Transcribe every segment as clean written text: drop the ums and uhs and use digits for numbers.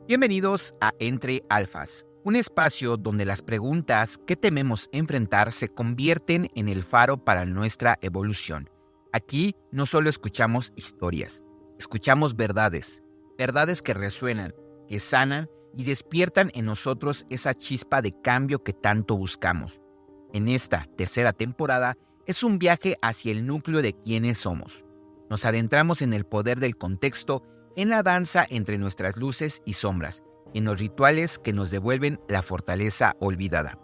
Bienvenidos a Entre Alfas, un espacio donde las preguntas que tememos enfrentar se convierten en el faro para nuestra evolución. Aquí no solo escuchamos historias, escuchamos verdades, verdades que resuenan, que sanan y despiertan en nosotros esa chispa de cambio que tanto buscamos. En esta tercera temporada es un viaje hacia el núcleo de quiénes somos. Nos adentramos en el poder del contexto, en la danza entre nuestras luces y sombras, en los rituales que nos devuelven la fortaleza olvidada.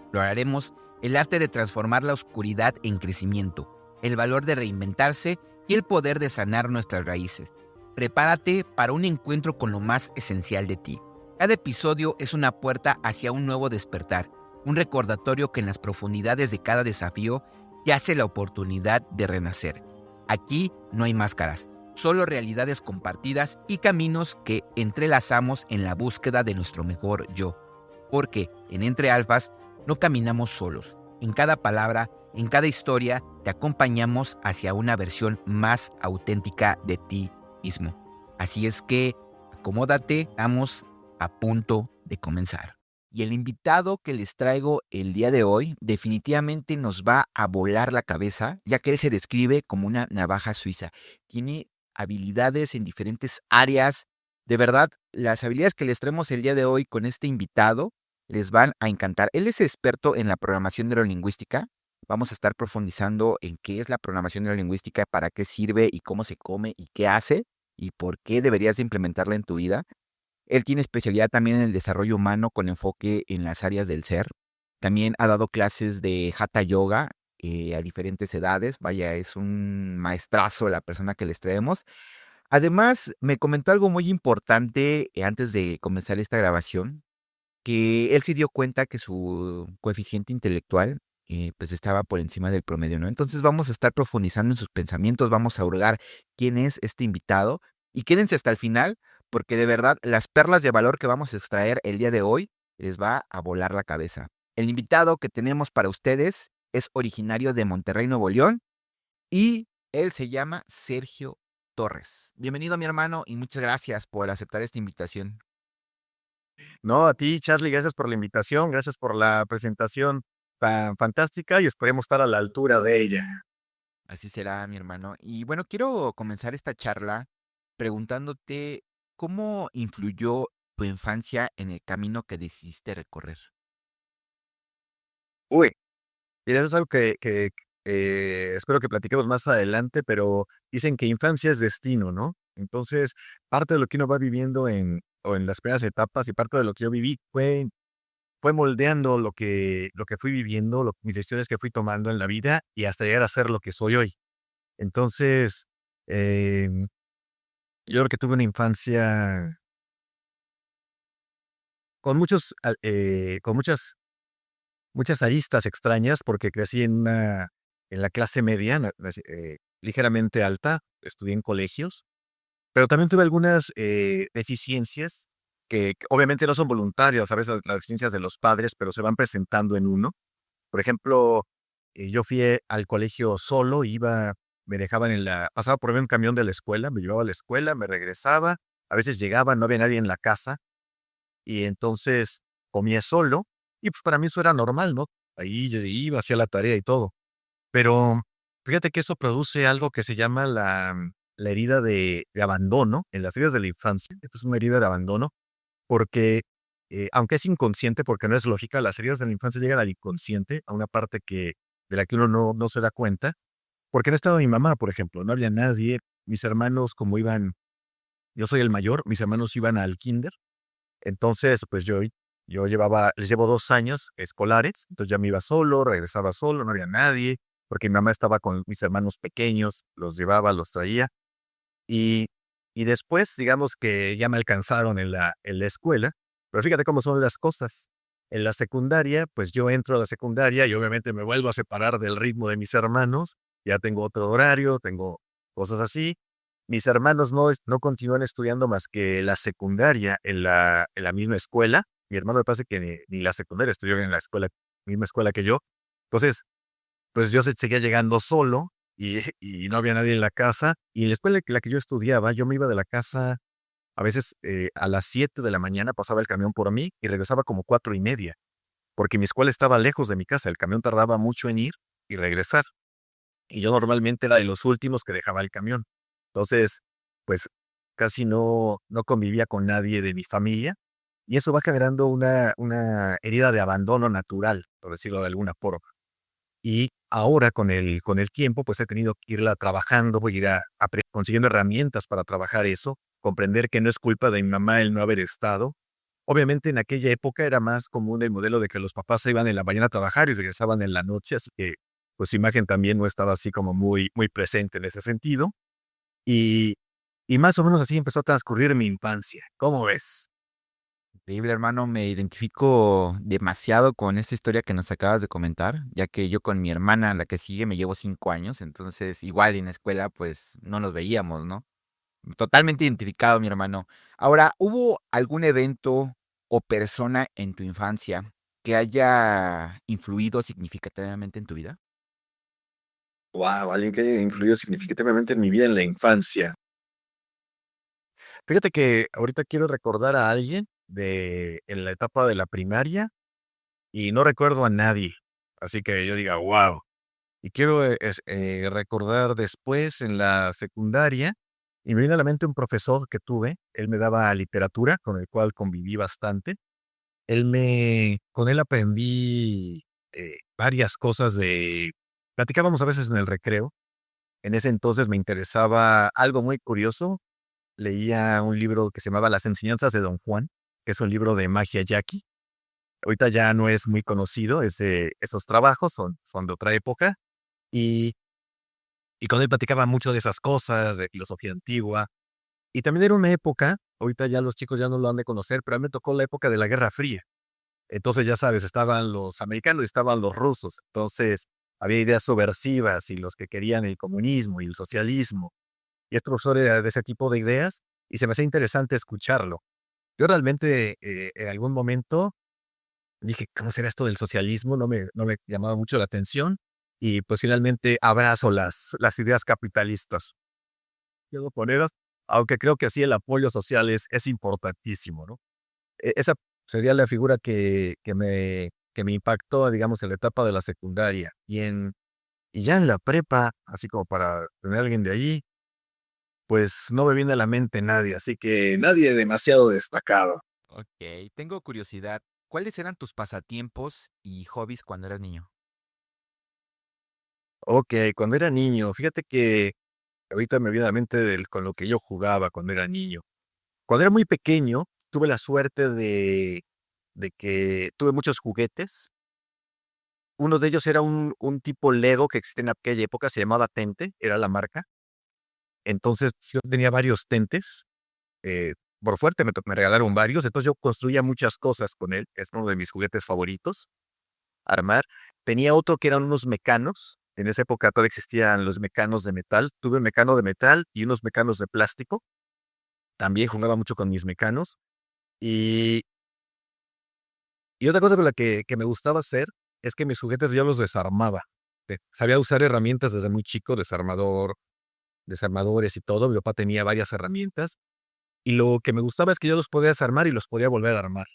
Exploraremos el arte de transformar la oscuridad en crecimiento, el valor de reinventarse y el poder de sanar nuestras raíces. Prepárate para un encuentro con lo más esencial de ti. Cada episodio es una puerta hacia un nuevo despertar, un recordatorio que en las profundidades de cada desafío yace la oportunidad de renacer. Aquí no hay máscaras, solo realidades compartidas y caminos que entrelazamos en la búsqueda de nuestro mejor yo. Porque en Entre Alfas no caminamos solos. En cada palabra, en cada historia, te acompañamos hacia una versión más auténtica de ti mismo. Así es que acomódate, estamos a punto de comenzar. Y el invitado que les traigo el día de hoy definitivamente nos va a volar la cabeza, ya que él se describe como una navaja suiza. Tiene habilidades en diferentes áreas. De verdad, las habilidades que les traemos el día de hoy con este invitado les van a encantar. Él es experto en la programación neurolingüística. Vamos a estar profundizando en qué es la programación neurolingüística, para qué sirve y cómo se come y qué hace y por qué deberías de implementarla en tu vida. Él tiene especialidad también en el desarrollo humano con enfoque en las áreas del ser. También ha dado clases de Hatha Yoga a diferentes edades. Vaya, es un maestrazo la persona que les traemos. Además, me comentó algo muy importante antes de comenzar esta grabación, que él se dio cuenta que su coeficiente intelectual pues estaba por encima del promedio, ¿no? Entonces vamos a estar profundizando en sus pensamientos, vamos a hurgar quién es este invitado y quédense hasta el final porque de verdad las perlas de valor que vamos a extraer el día de hoy les va a volar la cabeza. El invitado que tenemos para ustedes es originario de Monterrey, Nuevo León y él se llama Sergio Torres. Bienvenido, mi hermano, y muchas gracias por aceptar esta invitación. No, a ti, Charlie, gracias por la invitación, gracias por la presentación tan fantástica y esperemos estar a la altura de ella. Así será, mi hermano. Y bueno, quiero comenzar esta charla preguntándote cómo influyó tu infancia en el camino que decidiste recorrer. Uy, y eso es algo que espero que platiquemos más adelante, pero dicen que infancia es destino, ¿no? Entonces, parte de lo que uno va viviendo en las primeras etapas y parte de lo que yo viví fue moldeando lo que fui viviendo, mis decisiones que fui tomando en la vida y hasta llegar a ser lo que soy hoy. Entonces, em, yo creo que tuve una infancia con muchas aristas extrañas, porque crecí en la clase media, ligeramente alta, estudié en colegios, pero también tuve algunas, deficiencias que obviamente no son voluntarias, a veces las deficiencias de los padres, pero se van presentando en uno. Por ejemplo, yo fui al colegio solo, me dejaban pasaba por mí un camión de la escuela, me llevaba a la escuela, me regresaba, a veces llegaba, no había nadie en la casa, y entonces comía solo, y pues para mí eso era normal, ¿no? Ahí yo iba, hacía la tarea y todo. Pero fíjate que eso produce algo que se llama la herida de abandono en las heridas de la infancia. Esto es una herida de abandono porque, aunque es inconsciente, porque no es lógica, las heridas de la infancia llegan al inconsciente, a una parte de la que uno no se da cuenta, porque no estaba mi mamá, por ejemplo, no había nadie. Mis hermanos, yo soy el mayor, mis hermanos iban al kinder, entonces, pues les llevo 2 años escolares, entonces ya me iba solo, regresaba solo, no había nadie, porque mi mamá estaba con mis hermanos pequeños, los llevaba, los traía. Y y después, digamos que ya me alcanzaron en la escuela, pero fíjate cómo son las cosas. En la secundaria, pues yo entro a la secundaria y obviamente me vuelvo a separar del ritmo de mis hermanos, ya tengo otro horario, tengo cosas así. Mis hermanos no continúan estudiando más que la secundaria en la misma escuela. Mi hermano me parece que ni la secundaria estudió en la misma escuela que yo. Entonces, pues yo seguía llegando solo y y no había nadie en la casa. Y en la escuela en la que yo estudiaba, yo me iba de la casa A veces a las 7 de la mañana pasaba el camión por mí y regresaba como 4:30, porque mi escuela estaba lejos de mi casa. El camión tardaba mucho en ir y regresar. Y yo normalmente era de los últimos que dejaba el camión. Entonces, pues casi no convivía con nadie de mi familia. Y eso va generando una herida de abandono natural, por decirlo de alguna forma. Y ahora con el tiempo, pues he tenido que irla trabajando, voy a ir consiguiendo herramientas para trabajar eso, comprender que no es culpa de mi mamá el no haber estado. Obviamente en aquella época era más común el modelo de que los papás se iban en la mañana a trabajar y regresaban en la noche, así que pues su imagen también no estaba así como muy presente en ese sentido. Y, y más o menos así empezó a transcurrir mi infancia. ¿Cómo ves? Increíble, hermano, me identifico demasiado con esta historia que nos acabas de comentar, ya que yo con mi hermana, la que sigue, me llevo 5 años, entonces igual en la escuela pues no nos veíamos, ¿no? Totalmente identificado, mi hermano. Ahora, ¿hubo algún evento o persona en tu infancia que haya influido significativamente en tu vida? Wow, alguien que haya influido significativamente en mi vida en la infancia. Fíjate que ahorita quiero recordar a alguien en la etapa de la primaria y no recuerdo a nadie. Así que yo diga, wow. Y quiero recordar después en la secundaria, y me viene a la mente un profesor que tuve. Él me daba literatura, con el cual conviví bastante. Con él aprendí varias cosas platicábamos a veces en el recreo. En ese entonces me interesaba algo muy curioso. Leía un libro que se llamaba Las enseñanzas de Don Juan, que es un libro de magia yaqui. Ahorita ya no es muy conocido, esos trabajos son de otra época. Y, y con él platicaba mucho de esas cosas, de filosofía antigua. Y también era una época, ahorita ya los chicos ya no lo han de conocer, pero a mí me tocó la época de la Guerra Fría. Entonces, ya sabes, estaban los americanos y estaban los rusos. Entonces, había ideas subversivas y los que querían el comunismo y el socialismo. Y este profesor era de ese tipo de ideas y se me hacía interesante escucharlo. Yo realmente en algún momento dije, ¿cómo será esto del socialismo? No me llamaba mucho la atención y pues finalmente abrazo las ideas capitalistas. Quedo con ellas, aunque creo que sí el apoyo social es importantísimo, ¿no? Esa sería la figura que me impactó, digamos, en la etapa de la secundaria. Y ya en la prepa, así como para tener a alguien de allí, pues no me viene a la mente nadie, así que nadie demasiado destacado. Ok, tengo curiosidad. ¿Cuáles eran tus pasatiempos y hobbies cuando eras niño? Ok, cuando era niño, fíjate que ahorita me viene a la mente con lo que yo jugaba cuando era niño. Cuando era muy pequeño, tuve la suerte de que tuve muchos juguetes. Uno de ellos era un tipo Lego que existía en aquella época, se llamaba Tente, era la marca. Entonces, yo tenía varios Tentes, eh, por fuerte me regalaron varios, entonces yo construía muchas cosas con él, es uno de mis juguetes favoritos, armar. Tenía otro que eran unos mecanos, en esa época todavía existían los mecanos de metal, tuve un mecano de metal y unos mecanos de plástico, también jugaba mucho con mis mecanos. Y y otra cosa con la que me gustaba hacer es que mis juguetes yo los desarmaba. Sabía usar herramientas desde muy chico, desarmadores y todo. Mi papá tenía varias herramientas. Y lo que me gustaba es que yo los podía desarmar y los podía volver a armar.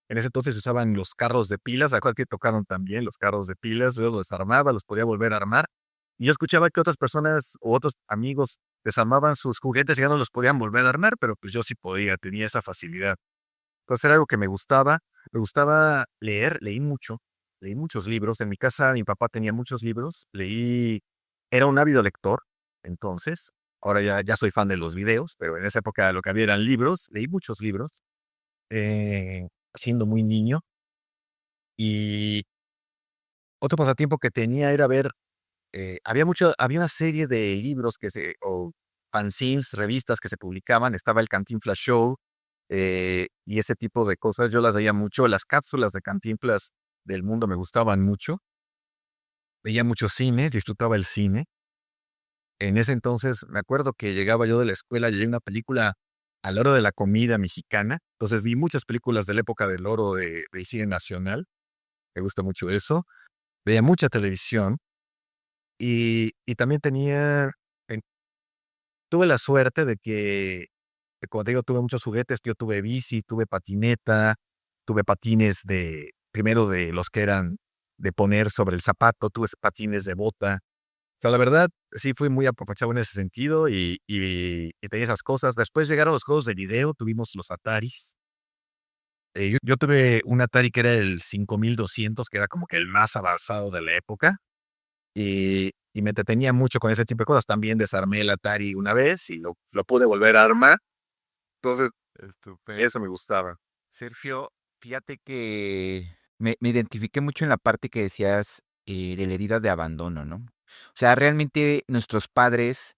En ese entonces se usaban los carros de pilas, ¿a cuál que tocaron también los carros de pilas? Yo los desarmaba, los podía volver a armar. Y yo escuchaba que otras personas o otros amigos desarmaban sus juguetes y ya no los podían volver a armar, pero pues yo sí podía, tenía esa facilidad. Entonces era algo que me gustaba leer, leí muchos libros. En mi casa mi papá tenía muchos libros, era un ávido lector, entonces, ahora ya soy fan de los videos, pero en esa época lo que había eran libros, leí muchos libros, siendo muy niño. Y otro pasatiempo que tenía era ver, había una serie de libros o fanzines, revistas que se publicaban, estaba el Cantinflas Show, y ese tipo de cosas, yo las veía mucho. Las cápsulas de Cantinflas del Mundo me gustaban mucho. Veía mucho cine, disfrutaba el cine. En ese entonces, me acuerdo que llegaba yo de la escuela y había una película a la hora de la comida mexicana. Entonces, vi muchas películas de la época del oro de cine nacional. Me gusta mucho eso. Veía mucha televisión y también tuve la suerte de que como te digo, tuve muchos juguetes, yo tuve bici, tuve patineta, tuve patines primero de los que eran de poner sobre el zapato, tuve patines de bota. O sea, la verdad, sí fui muy apapachado en ese sentido y tenía esas cosas. Después llegaron los juegos de video, tuvimos los Ataris. Yo tuve un Atari que era el 5200, que era como que el más avanzado de la época, y me entretenía mucho con ese tipo de cosas. También desarmé el Atari una vez y lo pude volver a armar. Entonces, Estupendo. eso me gustaba. Sergio, fíjate que me identifiqué mucho en la parte que decías de la herida de abandono, ¿no? O sea, realmente nuestros padres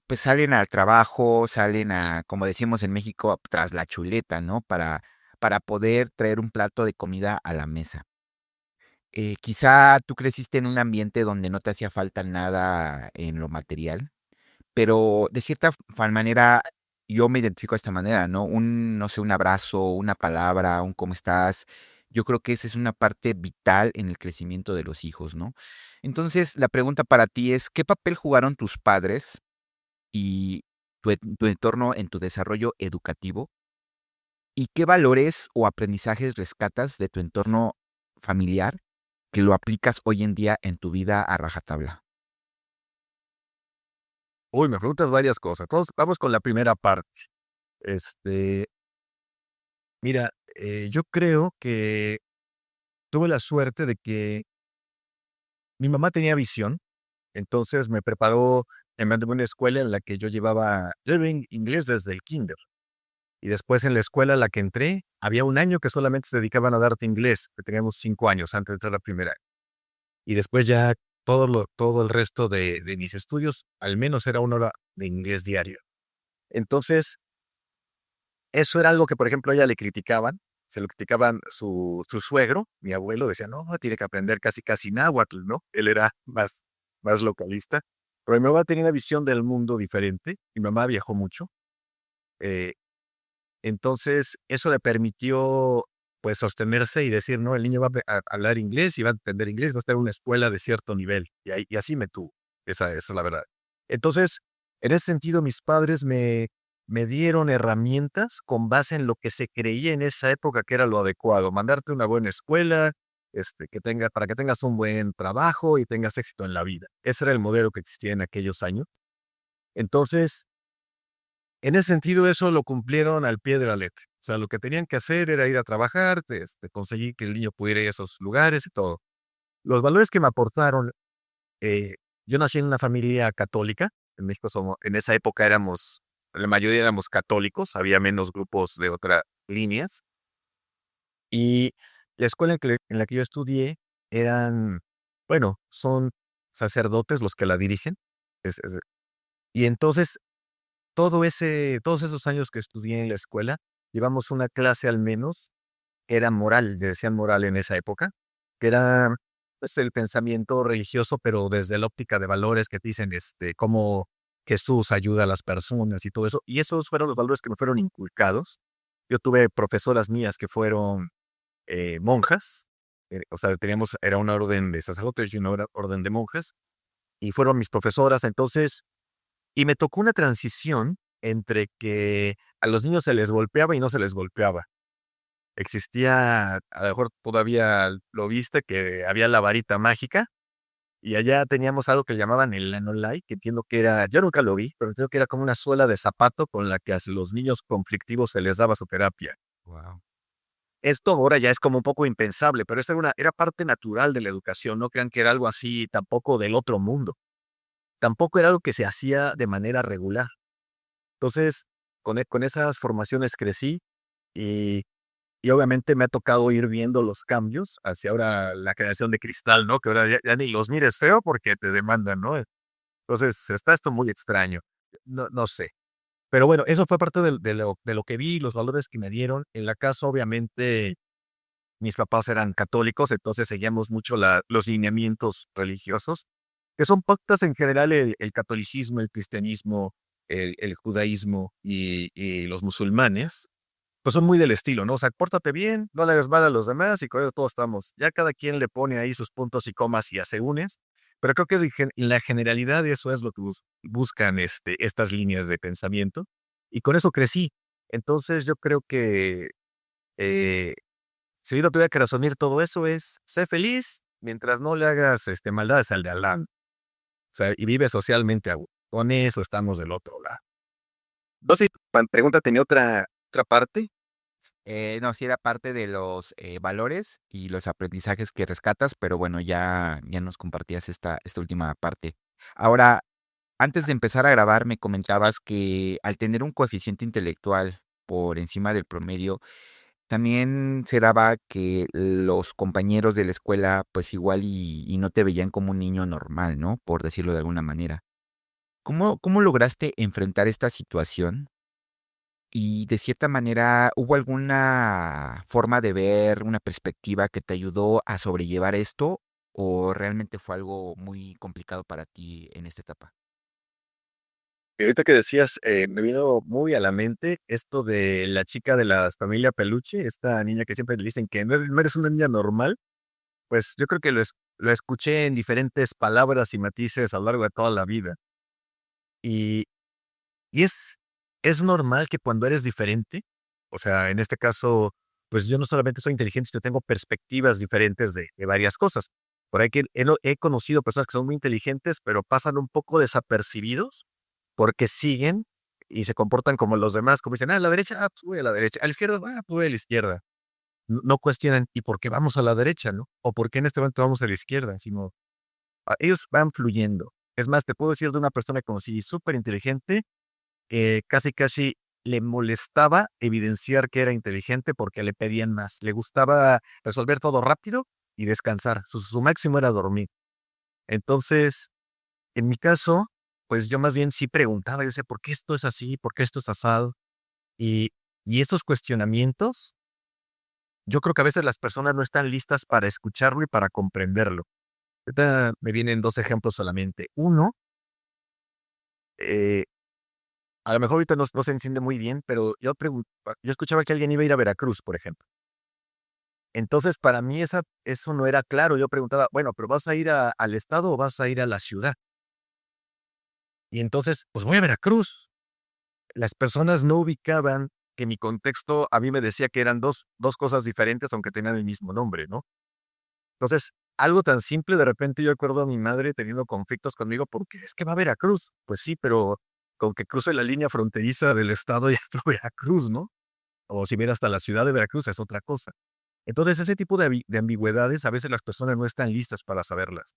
pues salen al trabajo, salen a, como decimos en México, tras la chuleta, ¿no? Para poder traer un plato de comida a la mesa. Quizá tú creciste en un ambiente donde no te hacía falta nada en lo material, pero de cierta manera yo me identifico de esta manera, ¿no? No sé, un abrazo, una palabra, un cómo estás. Yo creo que esa es una parte vital en el crecimiento de los hijos, ¿no? Entonces, la pregunta para ti es, ¿qué papel jugaron tus padres y tu entorno en tu desarrollo educativo? ¿Y qué valores o aprendizajes rescatas de tu entorno familiar que lo aplicas hoy en día en tu vida a rajatabla? Uy, me preguntas varias cosas. Entonces, vamos con la primera parte. Este, mira, yo creo que tuve la suerte de que mi mamá tenía visión, entonces me preparó en una escuela en la que yo llevé inglés desde el kinder. Y después en la escuela a la que entré, había un año que solamente se dedicaban a darte inglés, que teníamos 5 años antes de entrar a primera. Y después ya todo el resto de mis estudios, al menos era 1 hora de inglés diario. Entonces, eso era algo que, por ejemplo, a ella le criticaban, se lo criticaban su suegro, mi abuelo, decía: "No, tiene que aprender casi, casi náhuatl", ¿no? Él era más localista, pero mi mamá tenía una visión del mundo diferente, mi mamá viajó mucho, eh, entonces eso le permitió, pues, sostenerse y decir: "No, el niño va a hablar inglés y va a entender inglés, va a estar en una escuela de cierto nivel", y así me tuvo, esa es la verdad. Entonces, en ese sentido, mis padres me dieron herramientas con base en lo que se creía en esa época que era lo adecuado, mandarte a una buena escuela, para que tengas un buen trabajo y tengas éxito en la vida. Ese era el modelo que existía en aquellos años. Entonces, en ese sentido, eso lo cumplieron al pie de la letra. O sea, lo que tenían que hacer era ir a trabajar, conseguir que el niño pudiera ir a esos lugares y todo. Los valores que me aportaron, eh, yo nací en una familia católica. En México en esa época la mayoría éramos católicos, había menos grupos de otras líneas. Y la escuela en la que yo estudié eran, bueno, son sacerdotes los que la dirigen. Y entonces todos esos años que estudié en la escuela, llevamos una clase al menos, que era moral, le decían moral en esa época, que era, pues, el pensamiento religioso, pero desde la óptica de valores que te dicen, cómo Jesús ayuda a las personas y todo eso. Y esos fueron los valores que me fueron inculcados. Yo tuve profesoras mías que fueron monjas, o sea, era una orden de sacerdotes y una orden de monjas, y fueron mis profesoras. Entonces, y me tocó una transición entre que a los niños se les golpeaba y no se les golpeaba. Existía, a lo mejor todavía lo viste, que había la varita mágica, y allá teníamos algo que le llamaban el Lanolai, que entiendo que era, yo nunca lo vi, pero entiendo que era como una suela de zapato con la que a los niños conflictivos se les daba su terapia. Wow. Esto ahora ya es como un poco impensable, pero esto era parte natural de la educación, no crean que era algo así tampoco del otro mundo. Tampoco era algo que se hacía de manera regular. Entonces, con esas formaciones crecí y y obviamente me ha tocado ir viendo los cambios hacia ahora la generación de cristal, ¿no? Que ahora ya ni los mires feo porque te demandan, ¿no? Entonces, está esto muy extraño. No sé. Pero bueno, eso fue parte de lo que vi, los valores que me dieron. En la casa, obviamente, mis papás eran católicos, entonces seguíamos mucho los lineamientos religiosos, que son pautas en general el catolicismo, el cristianismo, el judaísmo y los musulmanes. Pues son muy del estilo, ¿no? O sea, pórtate bien, no le hagas mal a los demás y con eso todos estamos. Ya cada quien le pone ahí sus puntos y comas y asegúnes, pero creo que la generalidad eso es lo que buscan estas líneas de pensamiento. y con eso crecí. Entonces yo creo que eh, si yo tuviera que resumir todo eso es, sé feliz mientras no le hagas maldades al de al lado. O sea, y vive socialmente a gusto. Con eso estamos del otro lado. No sé, pregunta tenía otra parte. No, sí era parte de los valores y los aprendizajes que rescatas, pero bueno, ya nos compartías esta última parte. Ahora, antes de empezar a grabar, me comentabas que al tener un coeficiente intelectual por encima del promedio, también se daba que los compañeros de la escuela, pues igual y no te veían como un niño normal, ¿no? Por decirlo de alguna manera. ¿Cómo lograste enfrentar esta situación? Y de cierta manera, ¿hubo alguna forma de ver, una perspectiva que te ayudó a sobrellevar esto? ¿O realmente fue algo muy complicado para ti en esta etapa? Y ahorita que decías, me vino muy a la mente esto de la chica de la familia Peluche, esta niña que siempre le dicen que no eres una niña normal. Pues yo creo que lo escuché en diferentes palabras y matices a lo largo de toda la vida. Y, y es normal que cuando eres diferente, o sea, en este caso, pues yo no solamente soy inteligente, sino tengo perspectivas diferentes de varias cosas. Por ahí que he conocido personas que son muy inteligentes, pero pasan un poco desapercibidos porque siguen y se comportan como los demás, como dicen, a la derecha, pues voy a la derecha, a la izquierda, pues voy a la izquierda. No cuestionan, ¿y por qué vamos a la derecha, no? O por qué en este momento vamos a la izquierda, sino ellos van fluyendo. Es más, te puedo decir de una persona que conocí súper inteligente, que casi le molestaba evidenciar que era inteligente porque le pedían más. Le gustaba resolver todo rápido y descansar. Su máximo era dormir. Entonces, en mi caso, pues yo más bien sí preguntaba, yo decía, ¿por qué esto es así? ¿Por qué esto es asado? Y, y estos cuestionamientos, yo creo que a veces las personas no están listas para escucharlo y para comprenderlo. Ahorita me vienen dos ejemplos solamente. Uno, eh, a lo mejor ahorita no se entiende muy bien, pero yo escuchaba que alguien iba a ir a Veracruz, por ejemplo. Entonces, para mí eso no era claro. Yo preguntaba, bueno, pero ¿vas a ir al estado o vas a ir a la ciudad? Y entonces, pues voy a Veracruz. Las personas no ubicaban que mi contexto a mí me decía que eran dos cosas diferentes, aunque tenían el mismo nombre, ¿no? Entonces, algo tan simple, de repente yo acuerdo a mi madre teniendo conflictos conmigo porque es que va a Veracruz. Pues sí, pero con que cruce la línea fronteriza del estado ya entró Veracruz, ¿no? O si viera hasta la ciudad de Veracruz es otra cosa. Entonces, ese tipo de ambigüedades a veces las personas no están listas para saberlas.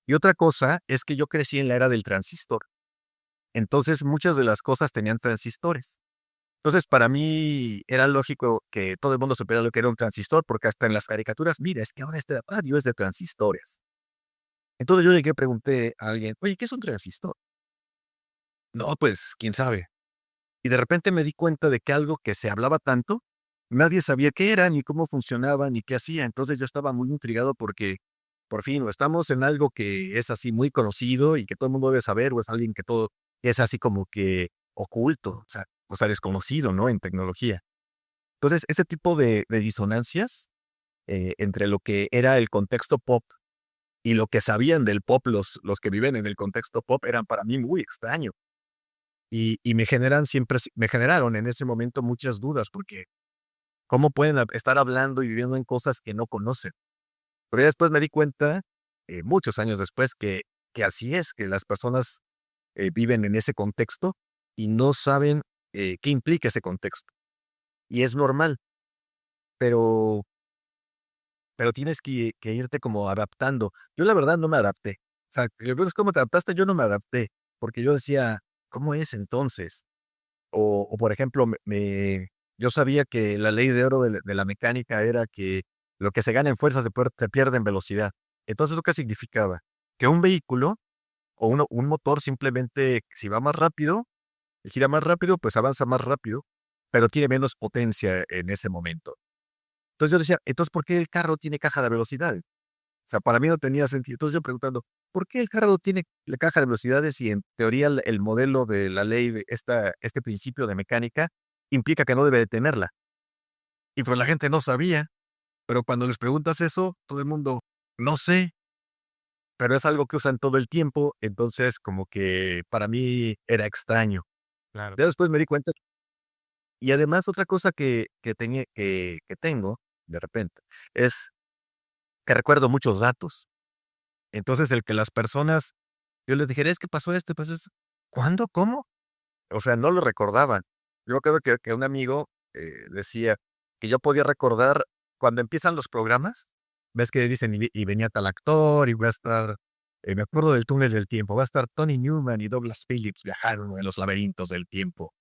Y otra cosa es que yo crecí en la era del transistor. Entonces, muchas de las cosas tenían transistores. Entonces, para mí era lógico que todo el mundo supiera lo que era un transistor, porque hasta en las caricaturas, mira, es que ahora este radio es de transistores. Entonces yo llegué y pregunté a alguien, oye, ¿qué es un transistor? No, pues, quién sabe. Y de repente me di cuenta de que algo que se hablaba tanto, nadie sabía qué era, ni cómo funcionaba, ni qué hacía. Entonces yo estaba muy intrigado porque, por fin, o estamos en algo que es así muy conocido y que todo el mundo debe saber, o es alguien que todo es así como que oculto, o sea, desconocido, ¿no? En tecnología. Entonces, ese tipo de disonancias entre lo que era el contexto pop y lo que sabían del pop los que viven en el contexto pop eran para mí muy extraño. Y me generaron en ese momento muchas dudas, porque ¿cómo pueden estar hablando y viviendo en cosas que no conocen? Pero ya después me di cuenta, muchos años después, que así es, que las personas viven en ese contexto y no saben qué implica ese contexto. Y es normal, pero tienes que irte como adaptando. Yo la verdad no me adapté. O sea, si me preguntas cómo te adaptaste, yo no me adapté, porque yo decía, ¿cómo es entonces? O por ejemplo, yo sabía que la ley de oro de la mecánica era que lo que se gana en fuerza se pierde en velocidad. Entonces, ¿eso qué significaba? Que un vehículo o un motor simplemente, si va más rápido, y gira más rápido, pues avanza más rápido, pero tiene menos potencia en ese momento. Entonces yo decía, entonces, ¿por qué el carro tiene caja de velocidades? O sea, para mí no tenía sentido. Entonces yo preguntando, ¿por qué el carro tiene la caja de velocidades y en teoría el modelo de la ley de este principio de mecánica implica que no debe de tenerla? Y pues la gente no sabía, pero cuando les preguntas eso, todo el mundo, no sé, pero es algo que usan todo el tiempo, entonces como que para mí era extraño. Claro. Ya después me di cuenta Y además otra cosa que tengo de repente es que recuerdo muchos datos. Entonces el que las personas, yo les dijera, es que pasó esto, pasó esto. ¿Cuándo? ¿Cómo? O sea, no lo recordaban. Yo creo que un amigo decía que yo podía recordar cuando empiezan los programas, ves que dicen y venía tal actor y va a estar, me acuerdo del túnel del tiempo, va a estar Tony Newman y Douglas Phillips viajando en los laberintos del tiempo.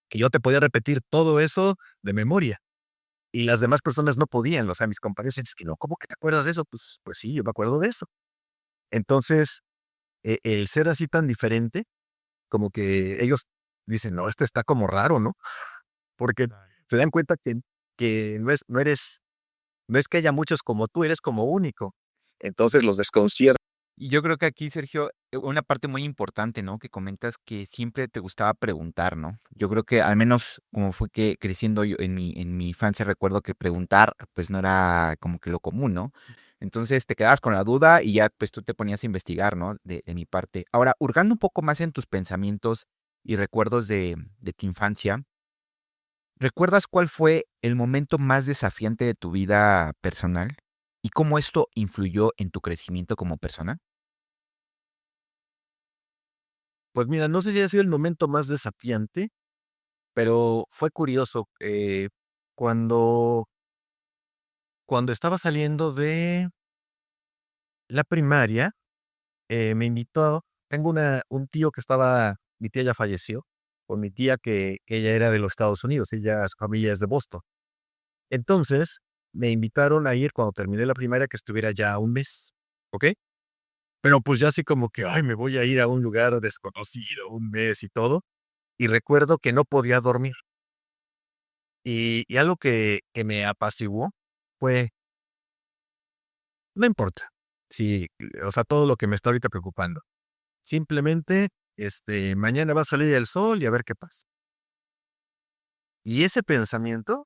Que yo te podía repetir todo eso de memoria. Y las demás personas no podían, o sea, mis compañeros decían, es que no, ¿cómo que te acuerdas de eso? Pues sí, yo me acuerdo de eso. Entonces, el ser así tan diferente, como que ellos dicen, no, este está como raro, ¿no? Porque se dan cuenta que no es que haya muchos como tú, eres como único. Entonces los desconcierta. Y yo creo que aquí, Sergio, una parte muy importante, ¿no? Que comentas que siempre te gustaba preguntar, ¿no? Yo creo que al menos como fue que creciendo yo en mi infancia recuerdo que preguntar, pues no era como que lo común, ¿no? Entonces te quedabas con la duda y ya pues tú te ponías a investigar, ¿no? De mi parte. Ahora, hurgando un poco más en tus pensamientos y recuerdos de tu infancia, ¿recuerdas cuál fue el momento más desafiante de tu vida personal y cómo esto influyó en tu crecimiento como persona? Pues mira, no sé si ha sido el momento más desafiante, pero fue curioso. Cuando, cuando estaba saliendo de la primaria, me invitó, tengo un tío que estaba, mi tía ya falleció, con mi tía que ella era de los Estados Unidos, ella, su familia es de Boston. Entonces, me invitaron a ir cuando terminé la primaria que estuviera ya un mes, ¿ok? Pero pues ya así como que, ay, me voy a ir a un lugar desconocido, un mes y todo. Y recuerdo que no podía dormir. Y algo que me apaciguó fue, no importa, sí, o sea, todo lo que me está ahorita preocupando. Simplemente, mañana va a salir el sol y a ver qué pasa. Y ese pensamiento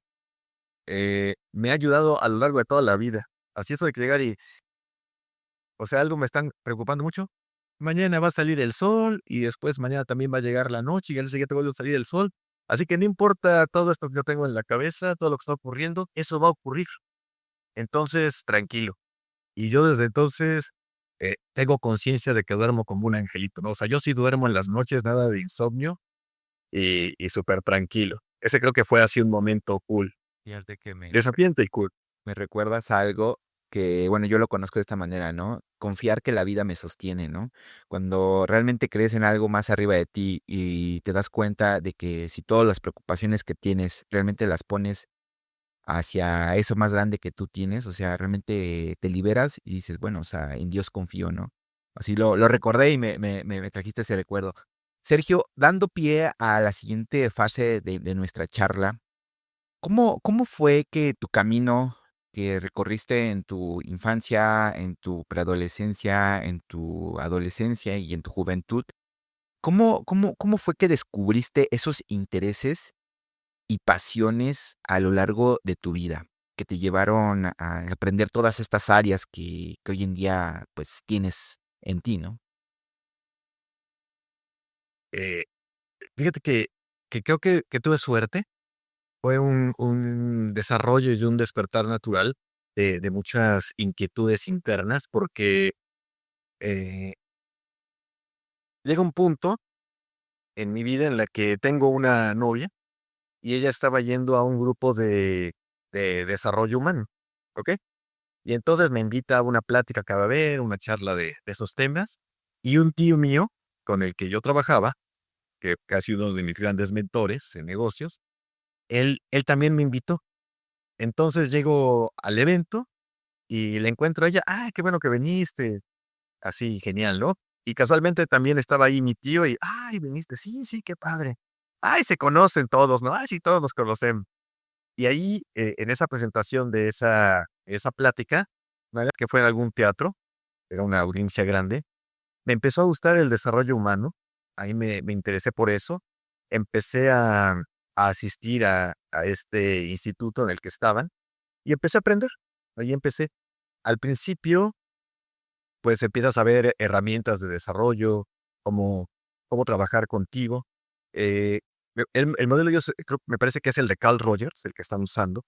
me ha ayudado a lo largo de toda la vida. Así eso de que llegar y, o sea, algo me están preocupando mucho. Mañana va a salir el sol y después mañana también va a llegar la noche y al día siguiente vuelve a salir el sol. Así que no importa todo esto que yo tengo en la cabeza, todo lo que está ocurriendo, eso va a ocurrir. Entonces, tranquilo. Y yo desde entonces tengo conciencia de que duermo como un angelito, ¿no? O sea, yo sí duermo en las noches, nada de insomnio y súper tranquilo. Ese creo que fue así un momento cool, Fíjate que desafiante y cool. me recuerdas a algo que, bueno, yo lo conozco de esta manera, ¿no? Confiar que la vida me sostiene, ¿no? Cuando realmente crees en algo más arriba de ti y te das cuenta de que si todas las preocupaciones que tienes realmente las pones hacia eso más grande que tú tienes, o sea, realmente te liberas y dices, bueno, o sea, en Dios confío, ¿no? Así lo recordé y me trajiste ese recuerdo. Sergio, dando pie a la siguiente fase de nuestra charla, ¿cómo fue que tu camino que recorriste en tu infancia, en tu preadolescencia, en tu adolescencia y en tu juventud, cómo fue que descubriste esos intereses y pasiones a lo largo de tu vida, que te llevaron a aprender todas estas áreas que hoy en día, pues, tienes en ti, ¿no? Eh, Fíjate que creo que tuve suerte. Fue un desarrollo y un despertar natural de muchas inquietudes internas porque eh, llega un punto en mi vida en la que tengo una novia y ella estaba yendo a un grupo de desarrollo humano, ¿ok? Y entonces me invita a una plática que va a haber, una charla de esos temas, y un tío mío con el que yo trabajaba, que ha sido uno de mis grandes mentores en negocios, él también me invitó. Entonces llego al evento y le encuentro a ella, ¡ay, qué bueno que viniste! Así, genial, ¿no? Y casualmente también estaba ahí mi tío y, ¡ay, viniste! Sí, sí, qué padre. ¡Ay, se conocen todos, ¿no? ¡Ay, sí, todos nos conocemos! Y ahí, en esa presentación de esa plática, una vez que fue en algún teatro, era una audiencia grande, me empezó a gustar el desarrollo humano, ahí me interesé por eso, empecé a asistir a este instituto en el que estaban y empecé a aprender, ahí empecé. Al principio, pues empiezas a ver herramientas de desarrollo, cómo, cómo trabajar contigo. Eh, el modelo me parece que es el de Carl Rogers, el que están usando.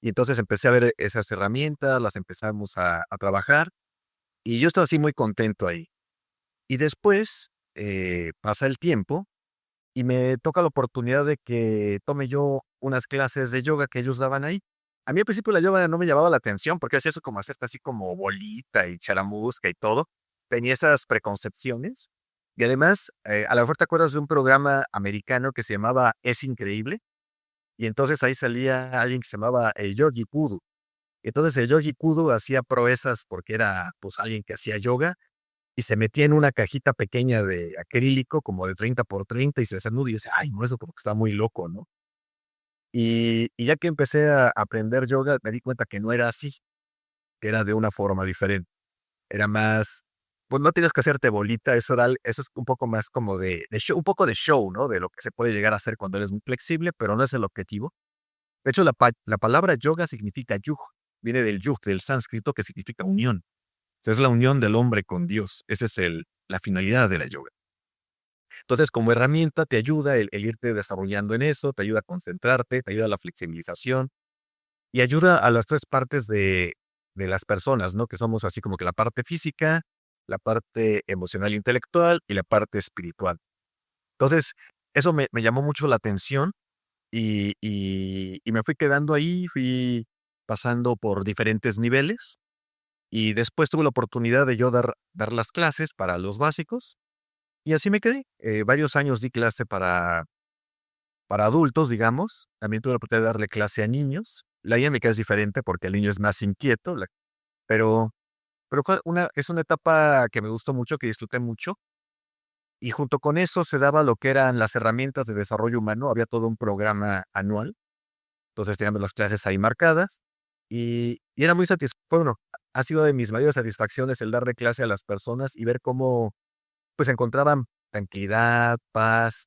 Y entonces empecé a ver esas herramientas, las empezamos a trabajar y yo estaba así muy contento ahí. Y después pasa el tiempo y me toca la oportunidad de que tome yo unas clases de yoga que ellos daban ahí. A mí al principio la yoga no me llamaba la atención porque hacía eso como hacerte así como bolita y charamusca y todo. Tenía esas preconcepciones. Y además, a lo mejor te acuerdas de un programa americano que se llamaba Es Increíble. Y entonces ahí salía alguien que se llamaba el Yogi Kudu. Entonces el Yogi Kudu hacía proezas porque era pues alguien que hacía yoga y se metía en una cajita pequeña de acrílico como de 30 por 30 y se desnuda y yo decía, ay, no, eso como que está muy loco, ¿no? Y ya que empecé a aprender yoga, me di cuenta que no era así, que era de una forma diferente. Era más, pues no tienes que hacerte bolita, eso es un poco más como de show, un poco de show, ¿no? De lo que se puede llegar a hacer cuando eres muy flexible, pero no es el objetivo. De hecho, la palabra yoga significa yug, viene del yug, del sánscrito, que significa unión. Es la unión del hombre con Dios. Esa es la finalidad de la yoga. Entonces, como herramienta, te ayuda el irte desarrollando en eso, te ayuda a concentrarte, te ayuda a la flexibilización y ayuda a las tres partes de las personas, ¿no? Que somos así como que la parte física, la parte emocional e intelectual y la parte espiritual. Entonces, eso me llamó mucho la atención y me fui quedando ahí, fui pasando por diferentes niveles y después tuve la oportunidad de yo dar las clases para los básicos y así me quedé. Varios años di clase para adultos, digamos. También tuve la oportunidad de darle clase a niños. La dinámica es diferente porque el niño es más inquieto, pero, pero es una etapa que me gustó mucho, que disfruté mucho. Y junto con eso se daba lo que eran las herramientas de desarrollo humano. Había todo un programa anual. Entonces teníamos las clases ahí marcadas y era muy satisfactorio. Bueno, ha sido de mis mayores satisfacciones el darle clase a las personas y ver cómo pues encontraban tranquilidad, paz,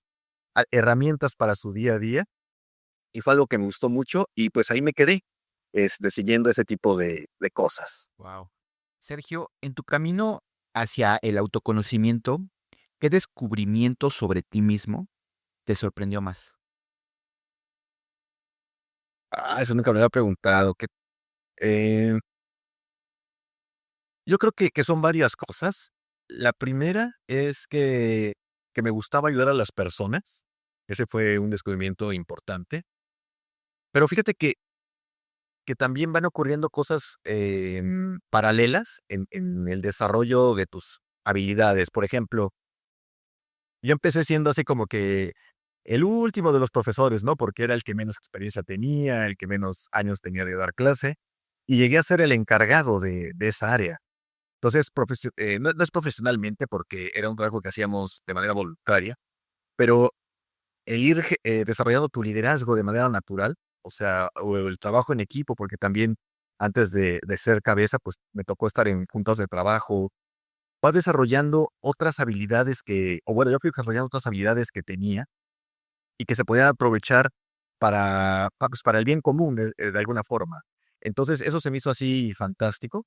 herramientas para su día a día. Y fue algo que me gustó mucho y pues ahí me quedé, siguiendo ese tipo de cosas. Wow. Sergio, en tu camino hacia el autoconocimiento, ¿qué descubrimiento sobre ti mismo te sorprendió más? Eso nunca me lo había preguntado. Eh, yo creo que son varias cosas. La primera es que me gustaba ayudar a las personas. Ese fue un descubrimiento importante. Pero fíjate que también van ocurriendo cosas paralelas en el desarrollo de tus habilidades. Por ejemplo, yo empecé siendo así como que el último de los profesores, ¿no? Porque era el que menos experiencia tenía, el que menos años tenía de dar clase, y llegué a ser el encargado de esa área. Entonces, no es profesionalmente porque era un trabajo que hacíamos de manera voluntaria, pero el ir desarrollando tu liderazgo de manera natural, o sea, o el trabajo en equipo, porque también antes de ser cabeza, pues me tocó estar en juntas de trabajo, vas desarrollando otras habilidades o bueno, yo fui desarrollando otras habilidades que tenía y que se podían aprovechar pues, para el bien común de alguna forma. Entonces, eso se me hizo así fantástico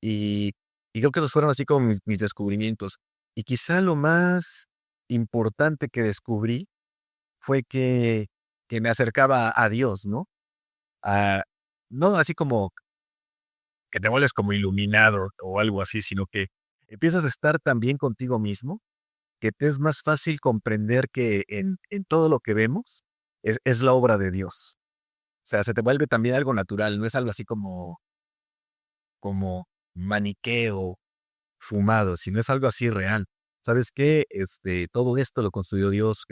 y, y creo que esos fueron así como mis descubrimientos. Y quizá lo más importante que descubrí fue que me acercaba a Dios, ¿no? Ah, no así como que te vuelves como iluminado o algo así, sino que empiezas a estar tan bien contigo mismo que te es más fácil comprender que en todo lo que vemos es la obra de Dios. O sea, se te vuelve también algo natural, no es algo así como maniqueo, fumado, sino es algo así real. ¿Sabes qué? Todo esto lo construyó Dios.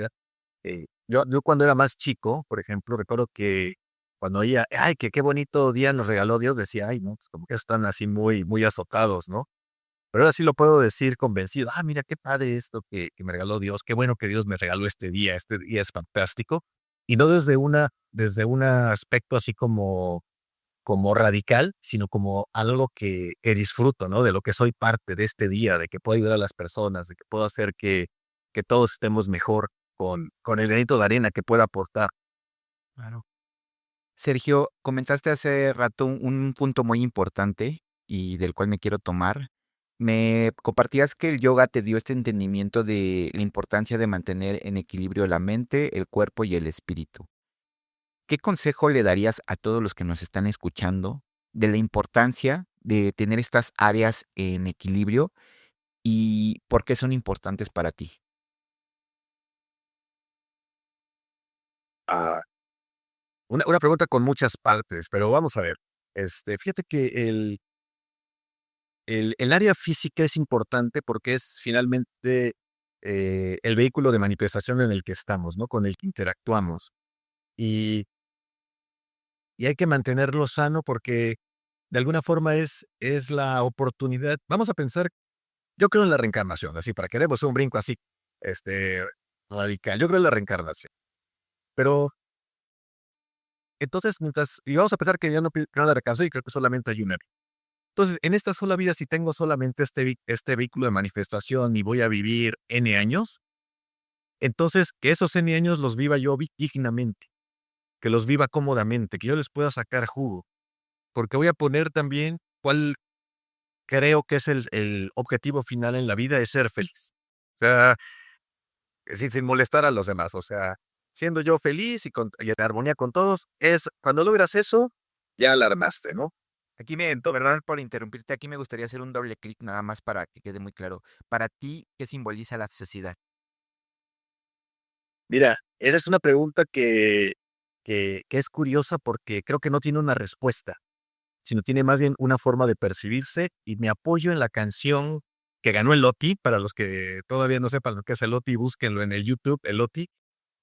Yo cuando era más chico, por ejemplo, recuerdo que cuando oía, ay, que qué bonito día nos regaló Dios, decía, ay, no, pues como que están así muy, muy azotados, ¿no? Pero ahora sí lo puedo decir convencido, mira qué padre esto que me regaló Dios, qué bueno que Dios me regaló este día es fantástico. Y no desde un aspecto así como radical, sino como algo que disfruto, ¿no? De lo que soy parte de este día, de que puedo ayudar a las personas, de que puedo hacer que todos estemos mejor con el granito de arena que pueda aportar. Claro. Sergio, comentaste hace rato un punto muy importante y del cual me quiero tomar. Me compartías que el yoga te dio este entendimiento de la importancia de mantener en equilibrio la mente, el cuerpo y el espíritu. ¿Qué consejo le darías a todos los que nos están escuchando de la importancia de tener estas áreas en equilibrio y por qué son importantes para ti? Ah, una pregunta con muchas partes, pero vamos a ver. Fíjate que el área física es importante porque es finalmente el vehículo de manifestación en el que estamos, ¿no? Con el que interactuamos. Y, y hay que mantenerlo sano porque de alguna forma es la oportunidad. Vamos a pensar, yo creo en la reencarnación, así, para que demos un brinco así, este, radical. Yo creo en la reencarnación. Pero entonces, y vamos a pensar que ya no creo en la reencarnación y creo que solamente hay una. Entonces, en esta sola vida, si tengo solamente este vehículo de manifestación y voy a vivir N años, entonces que esos N años los viva yo dignamente, que los viva cómodamente, que yo les pueda sacar jugo, porque voy a poner también cuál creo que es el objetivo final en la vida, es ser feliz. O sea, sin molestar a los demás, o sea, siendo yo feliz y en armonía con todos, es cuando logras eso, ya la armaste, ¿no? Aquí perdón por interrumpirte, aquí me gustaría hacer un doble clic nada más para que quede muy claro. Para ti, ¿qué simboliza la sociedad? Mira, esa es una pregunta que es curiosa porque creo que no tiene una respuesta, sino tiene más bien una forma de percibirse y me apoyo en la canción que ganó el OTI, para los que todavía no sepan lo que es el OTI, búsquenlo en el YouTube, el OTI,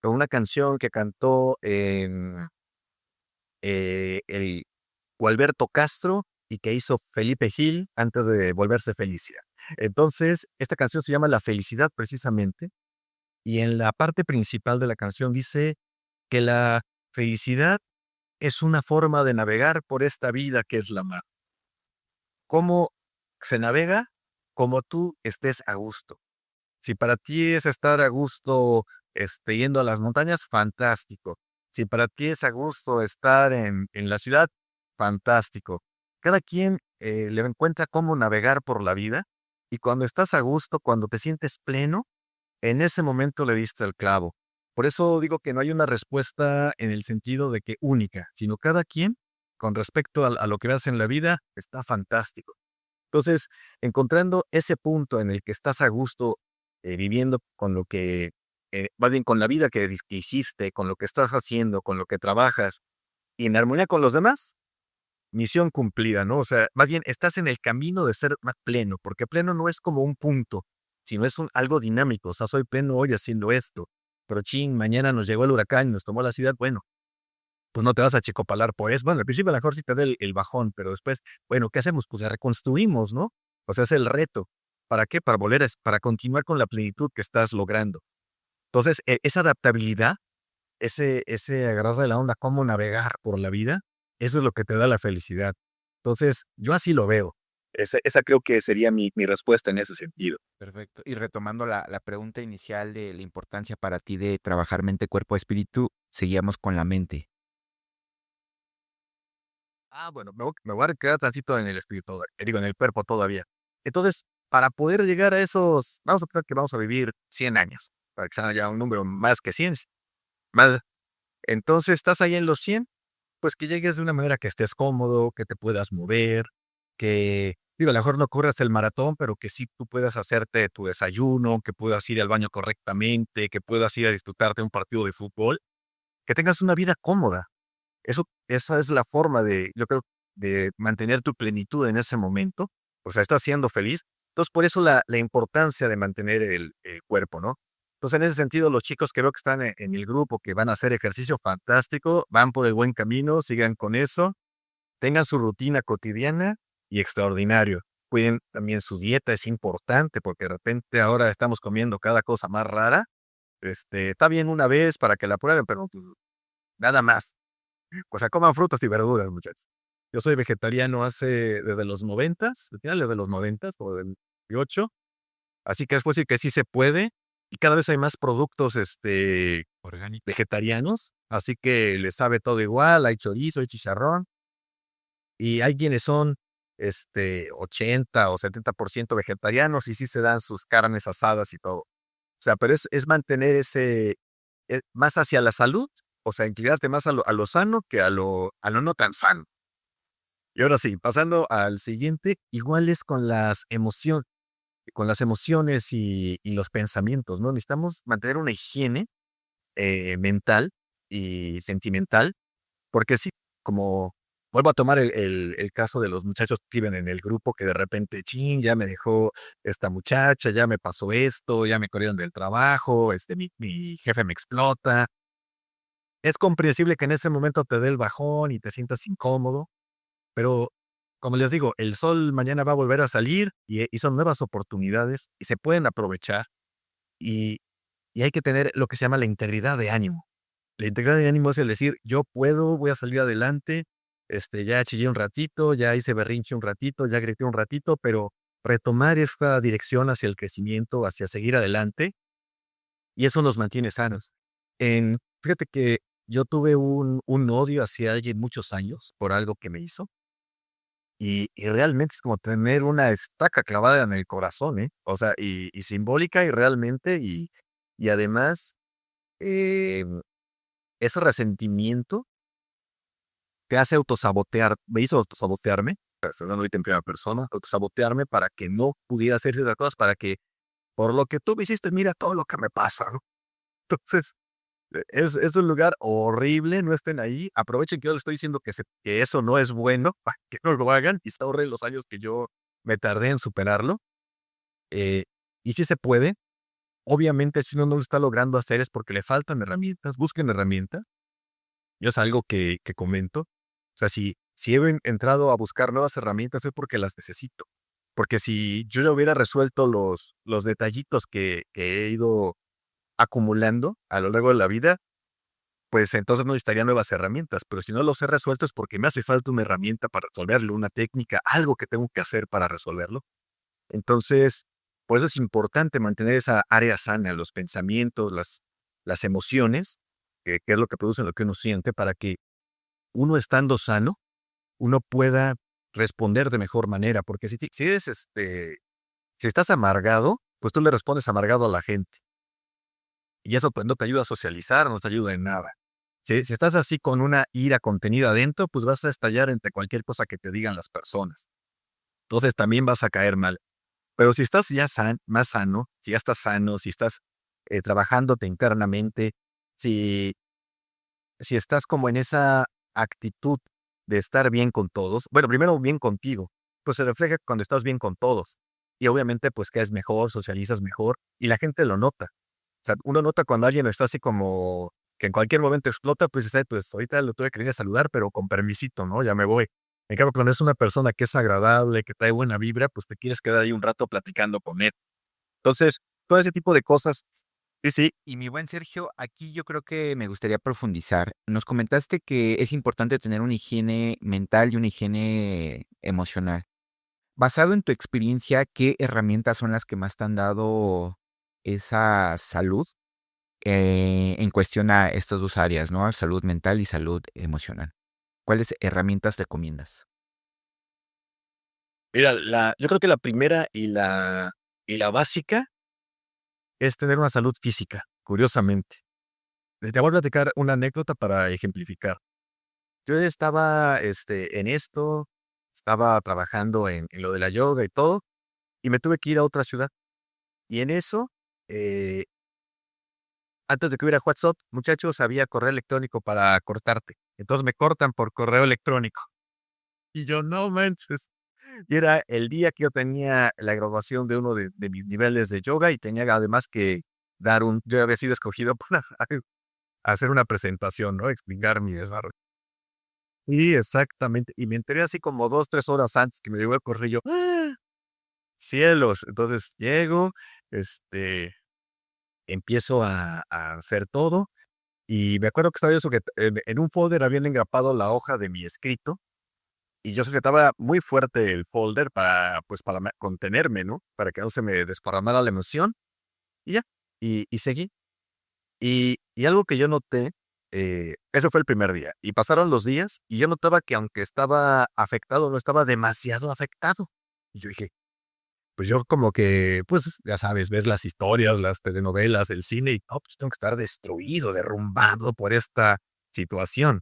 con una canción que cantó el Gualberto Castro y que hizo Felipe Gil antes de volverse Felicia. Entonces, esta canción se llama La Felicidad precisamente, y en la parte principal de la canción dice que la felicidad es una forma de navegar por esta vida que es la mar. ¿Cómo se navega? Como tú estés a gusto. Si para ti es estar a gusto yendo a las montañas, fantástico. Si para ti es a gusto estar en la ciudad, fantástico. Cada quien le encuentra cómo navegar por la vida y cuando estás a gusto, cuando te sientes pleno, en ese momento le diste el clavo. Por eso digo que no hay una respuesta en el sentido de que única, sino cada quien, con respecto a lo que veas en la vida, está fantástico. Entonces, encontrando ese punto en el que estás a gusto viviendo con lo que, más bien con la vida que hiciste, con lo que estás haciendo, con lo que trabajas, y en armonía con los demás, misión cumplida, ¿no? O sea, más bien estás en el camino de ser más pleno, porque pleno no es como un punto, sino es algo dinámico. O sea, soy pleno hoy haciendo esto, pero chin, mañana nos llegó el huracán y nos tomó la ciudad. Bueno, pues no te vas a chicopalar por eso. Bueno, al principio a lo mejor sí te da el bajón, pero después, bueno, ¿qué hacemos? Pues reconstruimos, ¿no? O sea, es el reto. ¿Para qué? Para para continuar con la plenitud que estás logrando. Entonces, esa adaptabilidad, ese agarrarle la onda, cómo navegar por la vida, eso es lo que te da la felicidad. Entonces, yo así lo veo. Esa creo que sería mi respuesta en ese sentido. Perfecto. Y retomando la pregunta inicial de la importancia para ti de trabajar mente, cuerpo, espíritu, seguíamos con la mente. Bueno, me voy a quedar tantito en el espíritu, digo, en el cuerpo todavía. Entonces, para poder llegar a esos, vamos a pensar que vamos a vivir 100 años, para que sea ya un número más que 100, más. Entonces, estás ahí en los 100, pues que llegues de una manera que estés cómodo, que te puedas mover, que, digo, a lo mejor no corras el maratón, pero que sí tú puedas hacerte tu desayuno, que puedas ir al baño correctamente, que puedas ir a disfrutarte de un partido de fútbol, que tengas una vida cómoda. Esa es la forma de, yo creo, de mantener tu plenitud en ese momento. O sea, estás siendo feliz. Entonces, por eso la importancia de mantener el cuerpo, ¿no? Entonces, en ese sentido, los chicos que veo que están en el grupo, que van a hacer ejercicio, fantástico, van por el buen camino, sigan con eso, tengan su rutina cotidiana y extraordinario. Cuiden también su dieta, es importante, porque de repente ahora estamos comiendo cada cosa más rara. Está bien una vez para que la prueben, pero pues, nada más. O sea, coman frutas y verduras, muchachos. Yo soy vegetariano desde los 90, finales de los 90, o del 18, así que es decir que sí se puede, y cada vez hay más productos, vegetarianos, así que les sabe todo igual, hay chorizo, hay chicharrón, y hay quienes son, 80 o 70% vegetarianos y sí se dan sus carnes asadas y todo. O sea, pero es mantener más hacia la salud, o sea, inclinarte más a lo sano que a lo no tan sano. Y ahora sí, pasando al siguiente, igual es con las emociones y los pensamientos, ¿no? Necesitamos mantener una higiene mental y sentimental, porque sí, como vuelvo a tomar el caso de los muchachos que viven en el grupo que de repente, chin, ya me dejó esta muchacha, ya me pasó esto, ya me corrieron del trabajo, mi jefe me explota. Es comprensible que en ese momento te dé el bajón y te sientas incómodo, pero como les digo, el sol mañana va a volver a salir y son nuevas oportunidades y se pueden aprovechar y, y hay que tener lo que se llama la integridad de ánimo. La integridad de ánimo es el decir, yo puedo, voy a salir adelante, ya chillé un ratito, ya hice berrinche un ratito, ya grité un ratito, pero retomar esta dirección hacia el crecimiento, hacia seguir adelante, y eso nos mantiene sanos. Fíjate que yo tuve un odio hacia alguien muchos años por algo que me hizo, y realmente es como tener una estaca clavada en el corazón, ¿eh? O sea, y simbólica y realmente, y además, ese resentimiento te hace autosabotear, me hizo autosabotearme, hablando ahorita en primera persona, autosabotearme para que no pudiera hacer ciertas cosas, para que por lo que tú me hiciste, mira todo lo que me pasa, ¿no? Entonces, es un lugar horrible, no estén ahí, aprovechen que yo les estoy diciendo que eso no es bueno, para que no lo hagan y se ahorren los años que yo me tardé en superarlo. eh, y si se puede, obviamente si uno no lo está logrando hacer es porque le faltan herramientas, busquen herramientas. Yo es algo que comento. O sea, si he entrado a buscar nuevas herramientas es porque las necesito. Porque si yo ya hubiera resuelto los detallitos que he ido acumulando a lo largo de la vida, pues entonces no necesitaría nuevas herramientas. Pero si no los he resuelto es porque me hace falta una herramienta para resolverlo, una técnica, algo que tengo que hacer para resolverlo. Entonces, por eso es importante mantener esa área sana, los pensamientos, las emociones, que es lo que produce lo que uno siente, para que uno estando sano, uno pueda responder de mejor manera, porque si estás amargado, pues tú le respondes amargado a la gente, y eso pues no te ayuda a socializar, no te ayuda en nada. Si estás así con una ira contenida adentro, pues vas a estallar entre cualquier cosa que te digan las personas. Entonces también vas a caer mal. Pero si estás ya más sano, si ya estás sano, si estás trabajándote internamente, si si estás como en esa actitud de estar bien con todos, bueno, primero bien contigo, pues se refleja cuando estás bien con todos. Y obviamente, pues caes mejor, socializas mejor y la gente lo nota. O sea, uno nota cuando alguien está así como que en cualquier momento explota, pues dice: "Ay, pues ahorita lo tuve que venir a saludar, pero con permisito, ¿no? Ya me voy". En cambio, cuando es una persona que es agradable, que trae buena vibra, pues te quieres quedar ahí un rato platicando con él. Entonces, todo ese tipo de cosas, sí, sí, Y mi buen Sergio, aquí yo creo que me gustaría profundizar. Nos comentaste que es importante tener una higiene mental y una higiene emocional. Basado en tu experiencia, ¿qué herramientas son las que más te han dado esa salud en cuestión a estas dos áreas, ¿no? Salud mental y salud emocional. ¿Cuáles herramientas recomiendas? mira, yo creo que la primera y la básica es tener una salud física, curiosamente. Te voy a platicar una anécdota para ejemplificar. Yo estaba, en esto, estaba trabajando en lo de la yoga y todo, y me tuve que ir a otra ciudad. Y en eso, eh, antes de que hubiera WhatsApp, muchachos, había correo electrónico para cortarte. Entonces me cortan por correo electrónico. Y yo, no manches. Y era el día que yo tenía la graduación de uno de mis niveles de yoga y tenía además que yo había sido escogido para hacer una presentación, ¿no? Explicar mi desarrollo. Sí, exactamente. Y me enteré así como 2, 3 horas antes que me llegó el correo, y yo, ¡ah! Cielos. Entonces llego, este, empiezo a hacer todo, y me acuerdo que estaba yo en un folder habían engrapado la hoja de mi escrito, y yo sujetaba muy fuerte el folder para, pues, para contenerme, ¿no? Para que no se me desparramara la emoción, y ya, y seguí. Y algo que yo noté Eso fue el primer día. Y pasaron los días y yo notaba que aunque estaba afectado, no estaba demasiado afectado. Y yo dije, pues yo como que, pues ya sabes, ves las historias, las telenovelas, el cine y no, pues tengo que estar destruido, derrumbado por esta situación.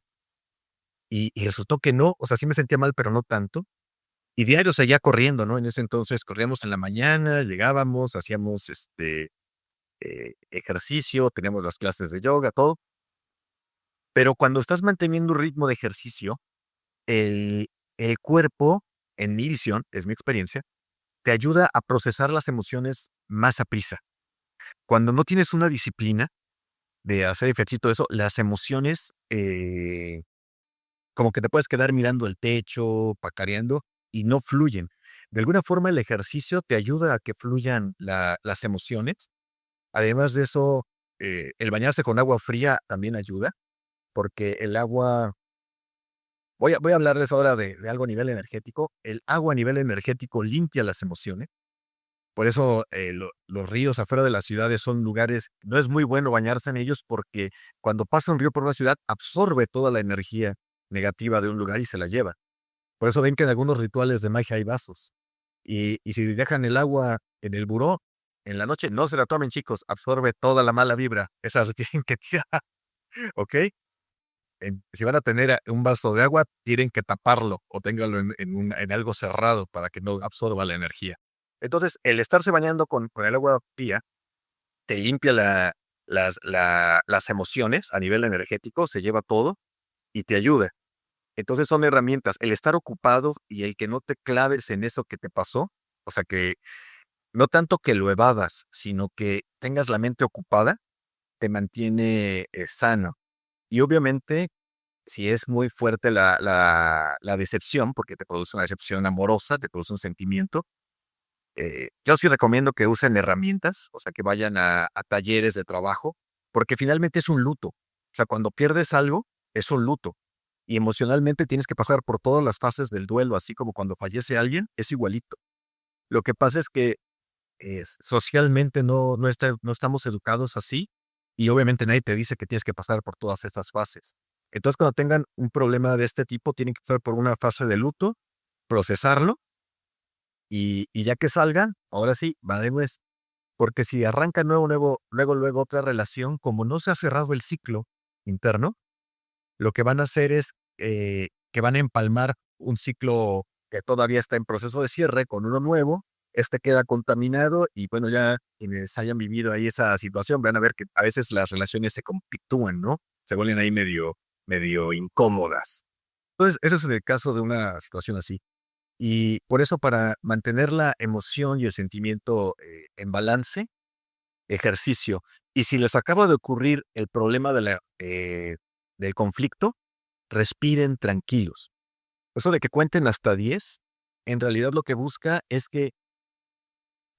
Y resultó que no, o sea, sí me sentía mal, pero no tanto. Y diario seguía corriendo, ¿no? En ese entonces corríamos en la mañana, llegábamos, hacíamos ejercicio, teníamos las clases de yoga, todo. Pero cuando estás manteniendo un ritmo de ejercicio, el, el cuerpo, en mi visión, es mi experiencia, te ayuda a procesar las emociones más a prisa. Cuando no tienes una disciplina de hacer ejercicio, todo eso, las emociones como que te puedes quedar mirando el techo, pacareando y no fluyen. De alguna forma el ejercicio te ayuda a que fluyan las emociones. Además de eso, el bañarse con agua fría también ayuda, porque el agua, voy a hablarles ahora de algo a nivel energético. El agua a nivel energético limpia las emociones. Por eso los ríos afuera de las ciudades son lugares, no es muy bueno bañarse en ellos porque cuando pasa un río por una ciudad absorbe toda la energía negativa de un lugar y se la lleva. Por eso ven que en algunos rituales de magia hay vasos. Y si dejan el agua en el buró, en la noche, no se la tomen, chicos, absorbe toda la mala vibra. Esa la tienen que tirar, ¿ok? Si van a tener un vaso de agua, tienen que taparlo o ténganlo en algo cerrado para que no absorba la energía. Entonces, el estarse bañando con el agua fría te limpia las emociones a nivel energético, se lleva todo y te ayuda. Entonces son herramientas. El estar ocupado y el que no te claves en eso que te pasó, o sea, que no tanto que lo evadas, sino que tengas la mente ocupada, te mantiene sano. Y obviamente, si es muy fuerte la decepción, porque te produce una decepción amorosa, te produce un sentimiento, yo sí recomiendo que usen herramientas, o sea, que vayan a talleres de trabajo, porque finalmente es un luto. O sea, cuando pierdes algo, es un luto. Y emocionalmente tienes que pasar por todas las fases del duelo, así como cuando fallece alguien, es igualito. Lo que pasa es que socialmente no estamos educados así y obviamente nadie te dice que tienes que pasar por todas estas fases. Entonces, cuando tengan un problema de este tipo, tienen que pasar por una fase de luto, procesarlo y ya que salgan, ahora sí, va de nuez. Porque si arranca luego otra relación, como no se ha cerrado el ciclo interno, lo que van a hacer es que van a empalmar un ciclo que todavía está en proceso de cierre con uno nuevo. Este queda contaminado y bueno, ya quienes hayan vivido ahí esa situación van a ver que a veces las relaciones se conflictúan, ¿no? Se vuelven ahí medio incómodas. Entonces, ese es el caso de una situación así. Y por eso para mantener la emoción y el sentimiento en balance, ejercicio. Y si les acaba de ocurrir el problema del conflicto, respiren tranquilos. Eso de que cuenten hasta 10, en realidad lo que busca es que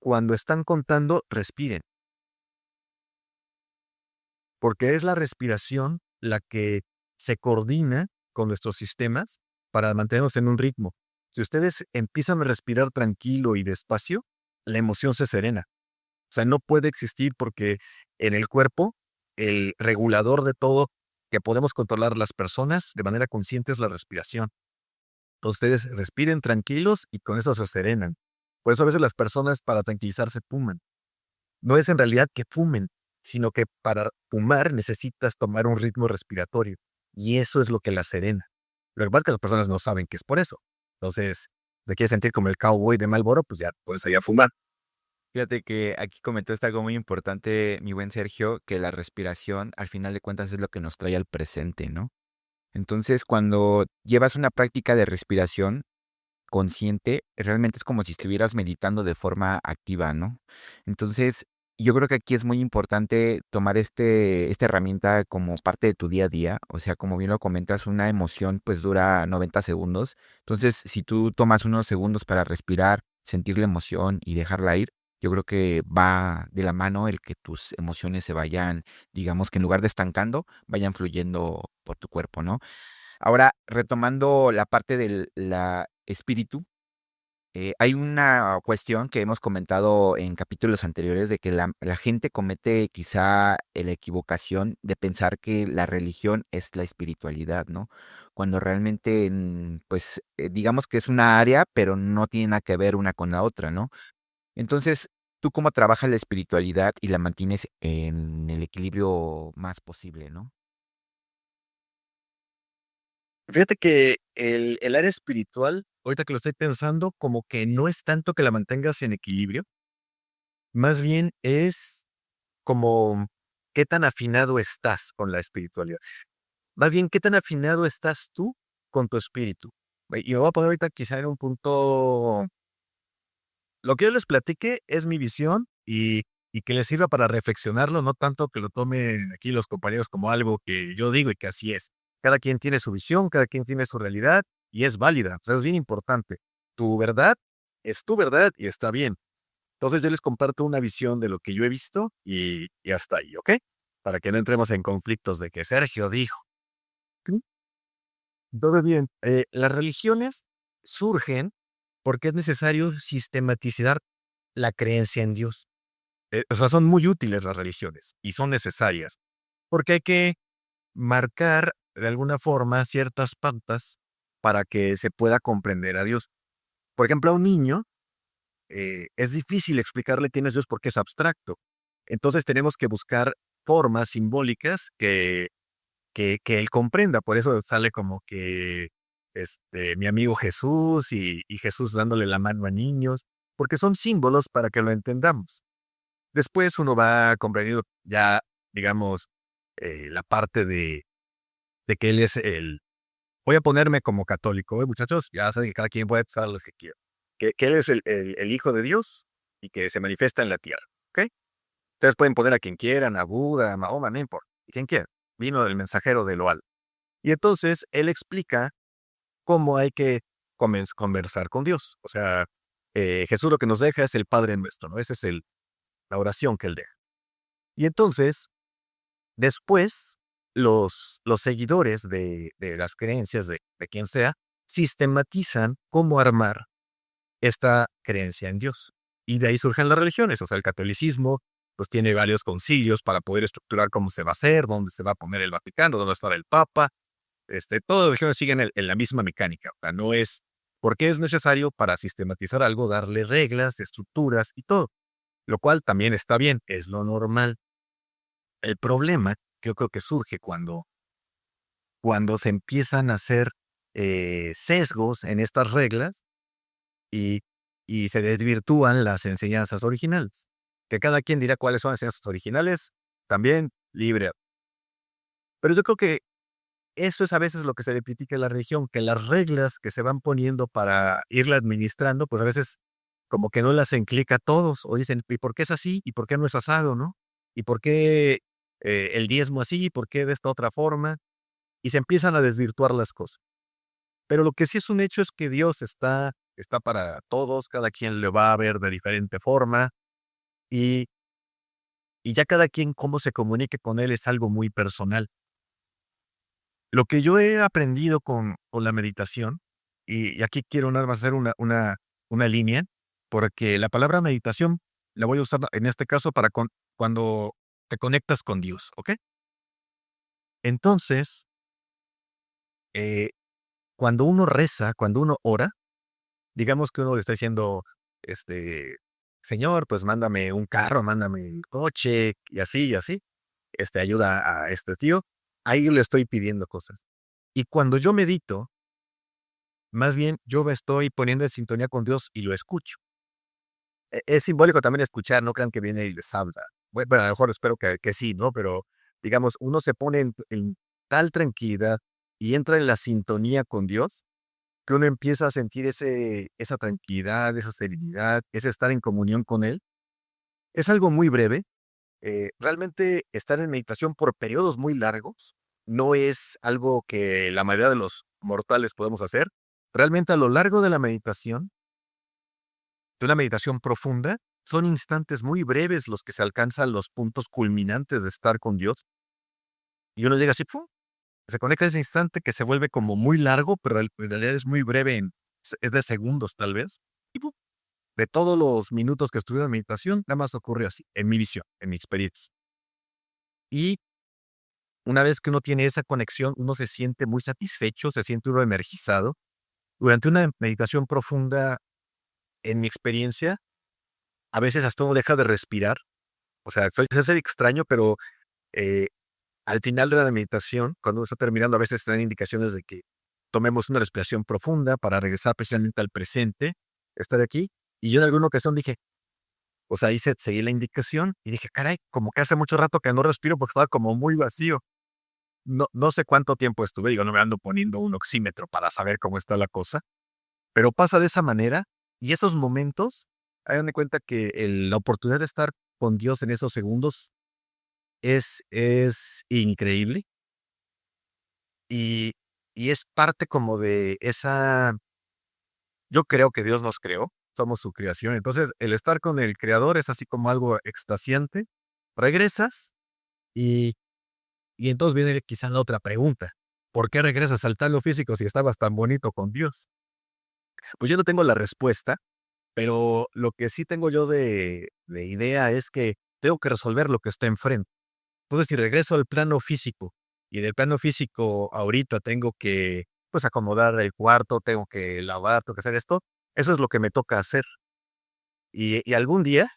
cuando están contando, respiren, porque es la respiración la que se coordina con nuestros sistemas para mantenernos en un ritmo. Si ustedes empiezan a respirar tranquilo y despacio, la emoción se serena. O sea, no puede existir porque en el cuerpo, el regulador de todo que podemos controlar las personas de manera consciente es la respiración. Entonces, ustedes respiren tranquilos y con eso se serenan. Por eso a veces las personas para tranquilizarse fuman. No es en realidad que fumen, sino que para fumar necesitas tomar un ritmo respiratorio. Y eso es lo que la serena. Lo que pasa es que las personas no saben que es por eso. Entonces, te quieres sentir como el cowboy de Marlboro, pues ya puedes ir a fumar. Fíjate que aquí comentaste algo muy importante, mi buen Sergio, que la respiración al final de cuentas es lo que nos trae al presente, ¿no? Entonces, cuando llevas una práctica de respiración consciente, realmente es como si estuvieras meditando de forma activa, ¿no? Entonces, yo creo que aquí es muy importante tomar esta herramienta como parte de tu día a día. O sea, como bien lo comentas, una emoción pues dura 90 segundos. Entonces, si tú tomas unos segundos para respirar, sentir la emoción y dejarla ir, yo creo que va de la mano el que tus emociones se vayan, digamos que en lugar de estancando, vayan fluyendo por tu cuerpo, ¿no? Ahora, retomando la parte del espíritu, Hay una cuestión que hemos comentado en capítulos anteriores de que la gente comete quizá la equivocación de pensar que la religión es la espiritualidad, ¿no? Cuando realmente, pues, digamos que es una área, pero no tiene nada que ver una con la otra, ¿no? Entonces, ¿tú cómo trabajas la espiritualidad y la mantienes en el equilibrio más posible, no? Fíjate que el área espiritual, ahorita que lo estoy pensando, como que no es tanto que la mantengas en equilibrio, más bien es como qué tan afinado estás con la espiritualidad. Más bien, qué tan afinado estás tú con tu espíritu. Y me voy a poner ahorita quizá en un punto, lo que yo les platique es mi visión y que les sirva para reflexionarlo, no tanto que lo tomen aquí los compañeros como algo que yo digo y que así es. Cada quien tiene su visión, cada quien tiene su realidad y es válida. O sea, es bien importante. Tu verdad es tu verdad y está bien. Entonces yo les comparto una visión de lo que yo he visto y hasta ahí, ¿ok? Para que no entremos en conflictos de que Sergio dijo. ¿Sí? Todo bien. Las religiones surgen porque es necesario sistematizar la creencia en Dios. O sea, son muy útiles las religiones y son necesarias, porque hay que marcar de alguna forma ciertas pautas para que se pueda comprender a Dios. Por ejemplo, a un niño es difícil explicarle quién es Dios porque es abstracto. Entonces tenemos que buscar formas simbólicas que él comprenda. Por eso sale como que mi amigo Jesús y Jesús dándole la mano a niños, porque son símbolos para que lo entendamos. Después uno va comprendiendo ya, digamos, la parte de que él es el... Voy a ponerme como católico, muchachos, ya saben que cada quien puede pensar lo que quiera. Que él es el Hijo de Dios y que se manifiesta en la tierra, ¿ok? Ustedes pueden poner a quien quieran, a Buda, a Mahoma, no importa, quien quiera. Vino el mensajero de lo alto. Y entonces él explica cómo hay que conversar con Dios. O sea, Jesús lo que nos deja es el Padre nuestro, ¿no? Esa es la oración que él deja. Y entonces, después, los seguidores de las creencias de quien sea, sistematizan cómo armar esta creencia en Dios. Y de ahí surgen las religiones, o sea, el catolicismo, pues tiene varios concilios para poder estructurar cómo se va a hacer, dónde se va a poner el Vaticano, dónde estará el Papa. Todas las religiones siguen en la misma mecánica, o sea, no es porque es necesario para sistematizar algo darle reglas, estructuras y todo, lo cual también está bien, es lo normal. El problema que yo creo que surge cuando se empiezan a hacer sesgos en estas reglas y, y se desvirtúan las enseñanzas originales. Que cada quien dirá cuáles son las enseñanzas originales, también libre. Pero yo creo que eso es a veces lo que se le critica a la religión, que las reglas que se van poniendo para irla administrando, pues a veces como que no las enclica a todos, o dicen, ¿y por qué es así? ¿Y por qué no es asado, no? ¿Y por qué el diezmo así? ¿Y por qué de esta otra forma? Y se empiezan a desvirtuar las cosas. Pero lo que sí es un hecho es que Dios está para todos, cada quien le va a ver de diferente forma, y, y ya cada quien cómo se comunique con Él es algo muy personal. Lo que yo he aprendido con la meditación, y aquí quiero nada más hacer una línea, porque la palabra meditación la voy a usar en este caso para cuando te conectas con Dios, ¿ok? Entonces, eh, cuando uno reza, cuando uno ora, digamos que uno le está diciendo, este, Señor, pues mándame un carro, mándame un coche, y así, ayuda a este tío, ahí le estoy pidiendo cosas. Y cuando yo medito, más bien, yo me estoy poniendo en sintonía con Dios y lo escucho. Es simbólico también escuchar, no crean que viene y les habla. Bueno, a lo mejor espero que sí, ¿no? Pero, digamos, uno se pone en tal tranquilidad y entra en la sintonía con Dios, que uno empieza a sentir esa tranquilidad, esa serenidad, ese estar en comunión con Él. Es algo muy breve. Realmente estar en meditación por periodos muy largos no es algo que la mayoría de los mortales podemos hacer. Realmente a lo largo de la meditación, de una meditación profunda, son instantes muy breves los que se alcanzan los puntos culminantes de estar con Dios. Y uno llega así, ¡pum! Se conecta a ese instante que se vuelve como muy largo, pero en realidad es muy breve, es de segundos tal vez. de todos los minutos que estuve en meditación, nada más ocurrió así, en mi visión, en mi experiencia. Y una vez que uno tiene esa conexión, uno se siente muy satisfecho, se siente uno energizado. Durante una meditación profunda, en mi experiencia, a veces hasta uno deja de respirar. O sea, es extraño, pero eh, al final de la meditación, cuando uno está terminando, a veces te dan indicaciones de que tomemos una respiración profunda para regresar precisamente al presente, estar aquí. Y yo en alguna ocasión dije, o sea, seguí la indicación y dije, caray, como que hace mucho rato que no respiro porque estaba como muy vacío. No sé cuánto tiempo estuve, digo, no me ando poniendo un oxímetro para saber cómo está la cosa, pero pasa de esa manera y esos momentos, hagan de cuenta que la oportunidad de estar con Dios en esos segundos es increíble y, y es parte como de esa, yo creo que Dios nos creó, somos su creación, entonces el estar con el Creador es así como algo extasiante, regresas y Y entonces viene quizá la otra pregunta. ¿Por qué regresas al plano físico si estabas tan bonito con Dios? Pues yo no tengo la respuesta, pero lo que sí tengo yo de idea es que tengo que resolver lo que está enfrente. Entonces, si regreso al plano físico y del plano físico ahorita tengo que, pues, acomodar el cuarto, tengo que lavar, tengo que hacer esto, eso es lo que me toca hacer. Y algún día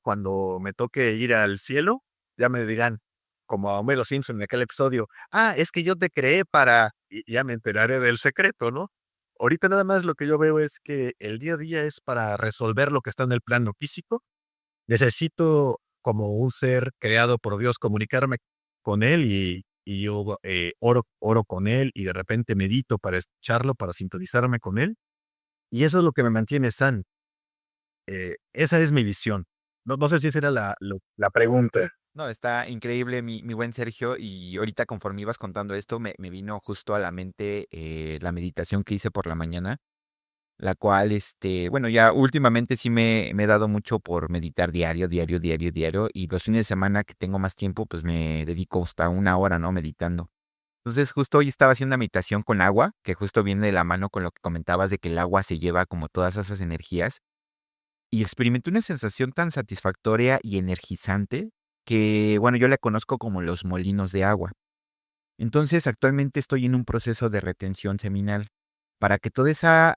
cuando me toque ir al cielo, ya me dirán, como a Homero Simpson en aquel episodio, es que yo te creé para, y ya me enteraré del secreto, ¿no? Ahorita nada más lo que yo veo es que el día a día es para resolver lo que está en el plano físico. Necesito, como un ser creado por Dios, comunicarme con Él y yo oro con Él y de repente medito para escucharlo, para sintonizarme con Él. Y eso es lo que me mantiene sano. Esa es mi visión. No sé si esa era la pregunta. No, está increíble, mi buen Sergio, y ahorita conforme ibas contando esto, me vino justo a la mente la meditación que hice por la mañana, la cual, bueno, ya últimamente sí me he dado mucho por meditar diario, diario, diario, diario, y los fines de semana que tengo más tiempo, pues me dedico hasta una hora, ¿no? Meditando. Entonces, justo hoy estaba haciendo una meditación con agua, que justo viene de la mano con lo que comentabas de que el agua se lleva como todas esas energías. Y experimenté una sensación tan satisfactoria y energizante que, bueno, yo la conozco como los molinos de agua. Entonces, actualmente estoy en un proceso de retención seminal para que toda esa,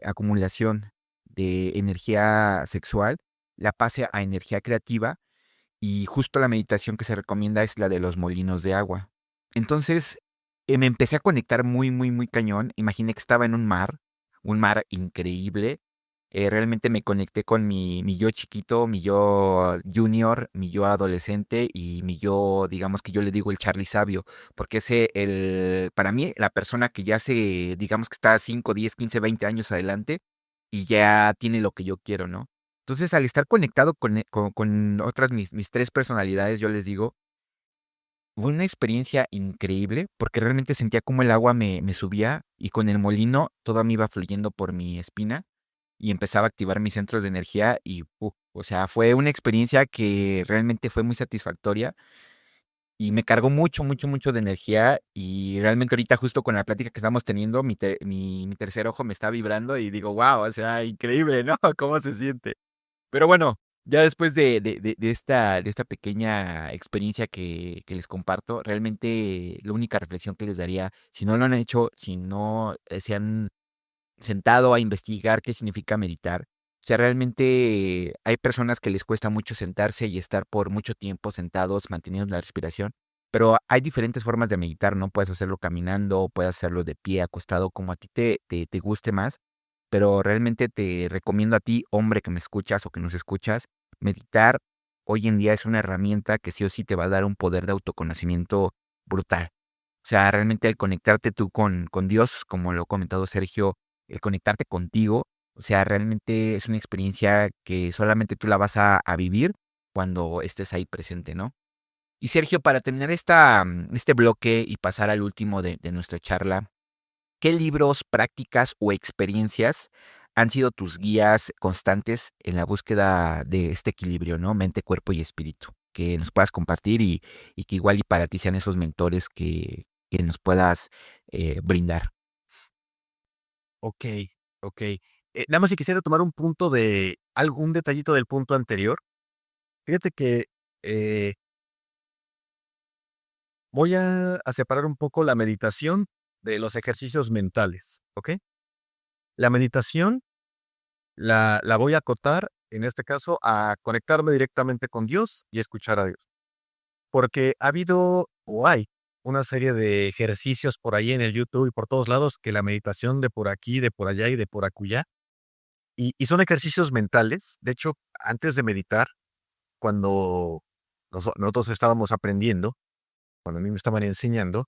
acumulación de energía sexual la pase a energía creativa y justo la meditación que se recomienda es la de los molinos de agua. Entonces, me empecé a conectar muy, muy, muy cañón. Imaginé que estaba en un mar increíble. Realmente me conecté con mi yo chiquito, mi yo junior, mi yo adolescente y mi yo, digamos que yo le digo el Charlie sabio, porque para mí, la persona que ya digamos que está 5, 10, 15, 20 años adelante y ya tiene lo que yo quiero, ¿no? Entonces, al estar conectado con otras mis tres personalidades, yo les digo, fue una experiencia increíble porque realmente sentía como el agua me subía y con el molino todo me iba fluyendo por mi espina y empezaba a activar mis centros de energía y, o sea, fue una experiencia que realmente fue muy satisfactoria y me cargó mucho, mucho, mucho de energía y realmente ahorita justo con la plática que estamos teniendo, mi tercer ojo me está vibrando y digo, wow, o sea, increíble, ¿no? ¿Cómo se siente? Pero bueno, ya después de esta pequeña experiencia que les comparto, realmente la única reflexión que les daría, si no lo han hecho, si no se han sentado a investigar qué significa meditar, o sea, realmente hay personas que les cuesta mucho sentarse y estar por mucho tiempo sentados manteniendo la respiración, pero hay diferentes formas de meditar, ¿no? Puedes hacerlo caminando, puedes hacerlo de pie, acostado, como a ti te guste más, pero realmente te recomiendo a ti, hombre que me escuchas o que nos escuchas, meditar hoy en día es una herramienta que sí o sí te va a dar un poder de autoconocimiento brutal. O sea, realmente el conectarte tú con Dios, como lo ha comentado Sergio, el conectarte contigo, o sea, realmente es una experiencia que solamente tú la vas a vivir cuando estés ahí presente, ¿no? Y Sergio, para terminar este bloque y pasar al último de nuestra charla, ¿qué libros, prácticas o experiencias han sido tus guías constantes en la búsqueda de este equilibrio, ¿no? Mente, cuerpo y espíritu. Que nos puedas compartir y que igual y para ti sean esos mentores que nos puedas brindar. Ok, ok. Nada más si quisiera tomar un punto de algún detallito del punto anterior. Fíjate que eh, voy a separar un poco la meditación de los ejercicios mentales, ¿ok? La meditación la voy a acotar, en este caso, a conectarme directamente con Dios y escuchar a Dios. Porque ha habido o hay una serie de ejercicios por ahí en el YouTube y por todos lados que la meditación de por aquí, de por allá y de por acullá, y son ejercicios mentales. De hecho, antes de meditar, cuando nosotros estábamos aprendiendo, cuando a mí me estaban enseñando,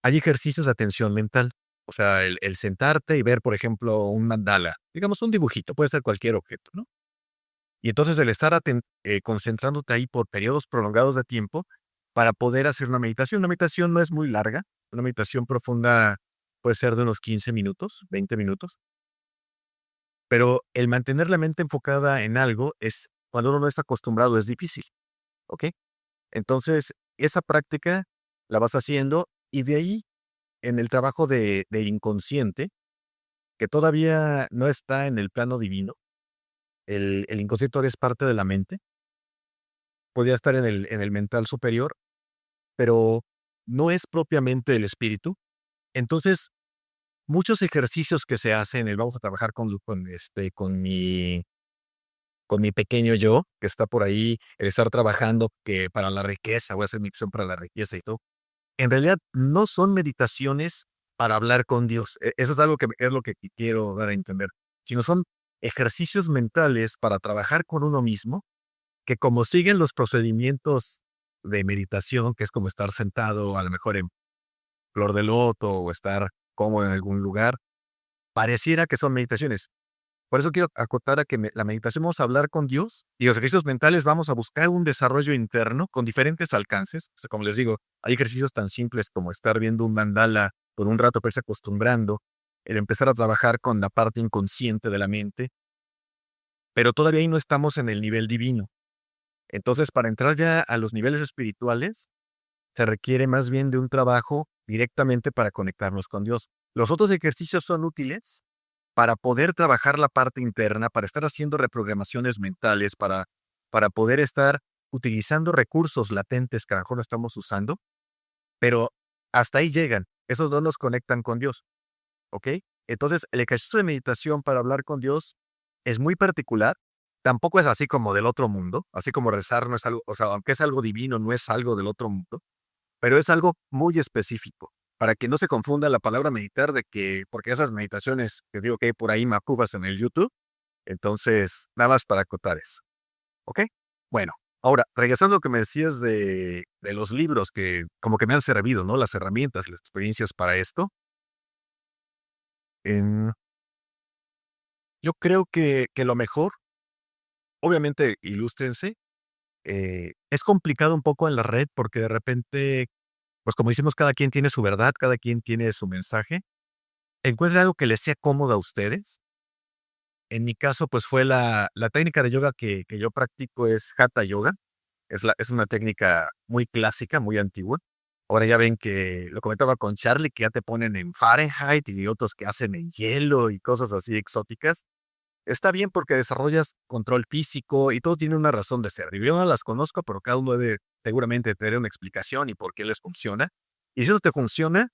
hay ejercicios de atención mental. O sea, el sentarte y ver, por ejemplo, un mandala, digamos un dibujito, puede ser cualquier objeto, ¿no? Y entonces el estar concentrándote ahí por periodos prolongados de tiempo para poder hacer una meditación. Una meditación no es muy larga, una meditación profunda puede ser de unos 15 minutos, 20 minutos, pero el mantener la mente enfocada en algo es, cuando uno no está acostumbrado, es difícil, ¿ok? Entonces, esa práctica la vas haciendo y de ahí, en el trabajo del inconsciente, que todavía no está en el plano divino, el inconsciente todavía es parte de la mente, podría estar en el mental superior, pero no es propiamente el espíritu. Entonces, muchos ejercicios que se hacen, vamos a trabajar con mi pequeño yo, que está por ahí, el estar trabajando que para la riqueza, voy a hacer meditación para la riqueza y todo. En realidad, no son meditaciones para hablar con Dios. Eso es algo que es lo que quiero dar a entender, sino son ejercicios mentales para trabajar con uno mismo, que como siguen los procedimientos de meditación, que es como estar sentado a lo mejor en flor de loto o estar cómodo en algún lugar, pareciera que son meditaciones. Por eso quiero acotar a que la meditación vamos a hablar con Dios y los ejercicios mentales vamos a buscar un desarrollo interno con diferentes alcances. O sea, como les digo, hay ejercicios tan simples como estar viendo un mandala por un rato, pero irse acostumbrando, el empezar a trabajar con la parte inconsciente de la mente, pero todavía ahí no estamos en el nivel divino. Entonces, para entrar ya a los niveles espirituales, se requiere más bien de un trabajo directamente para conectarnos con Dios. Los otros ejercicios son útiles para poder trabajar la parte interna, para estar haciendo reprogramaciones mentales, para poder estar utilizando recursos latentes que a lo mejor no estamos usando, pero hasta ahí llegan. Esos no nos conectan con Dios, ¿ok? Entonces, el ejercicio de meditación para hablar con Dios es muy particular. Tampoco es así como del otro mundo, así como rezar no es algo, o sea, aunque es algo divino, no es algo del otro mundo, pero es algo muy específico, para que no se confunda la palabra meditar de que, porque esas meditaciones que digo que hay por ahí macubas en el YouTube, entonces, nada más para acotar eso, ¿ok? Bueno, ahora, regresando a lo que me decías de los libros que como que me han servido, ¿no? Las herramientas, las experiencias para esto, en- yo creo que lo mejor, obviamente, ilústrense, es complicado un poco en la red porque de repente, pues como decimos, cada quien tiene su verdad, cada quien tiene su mensaje. Encuentren algo que les sea cómodo a ustedes. En mi caso, pues fue la técnica de yoga que yo practico es Hatha Yoga. Es una técnica muy clásica, muy antigua. Ahora ya ven que lo comentaba con Charlie, que ya te ponen en Fahrenheit y otros que hacen en hielo y cosas así exóticas. Está bien porque desarrollas control físico y todo tiene una razón de ser. Digo, yo no las conozco, pero cada uno debe seguramente tener una explicación y por qué les funciona. Y si eso te funciona,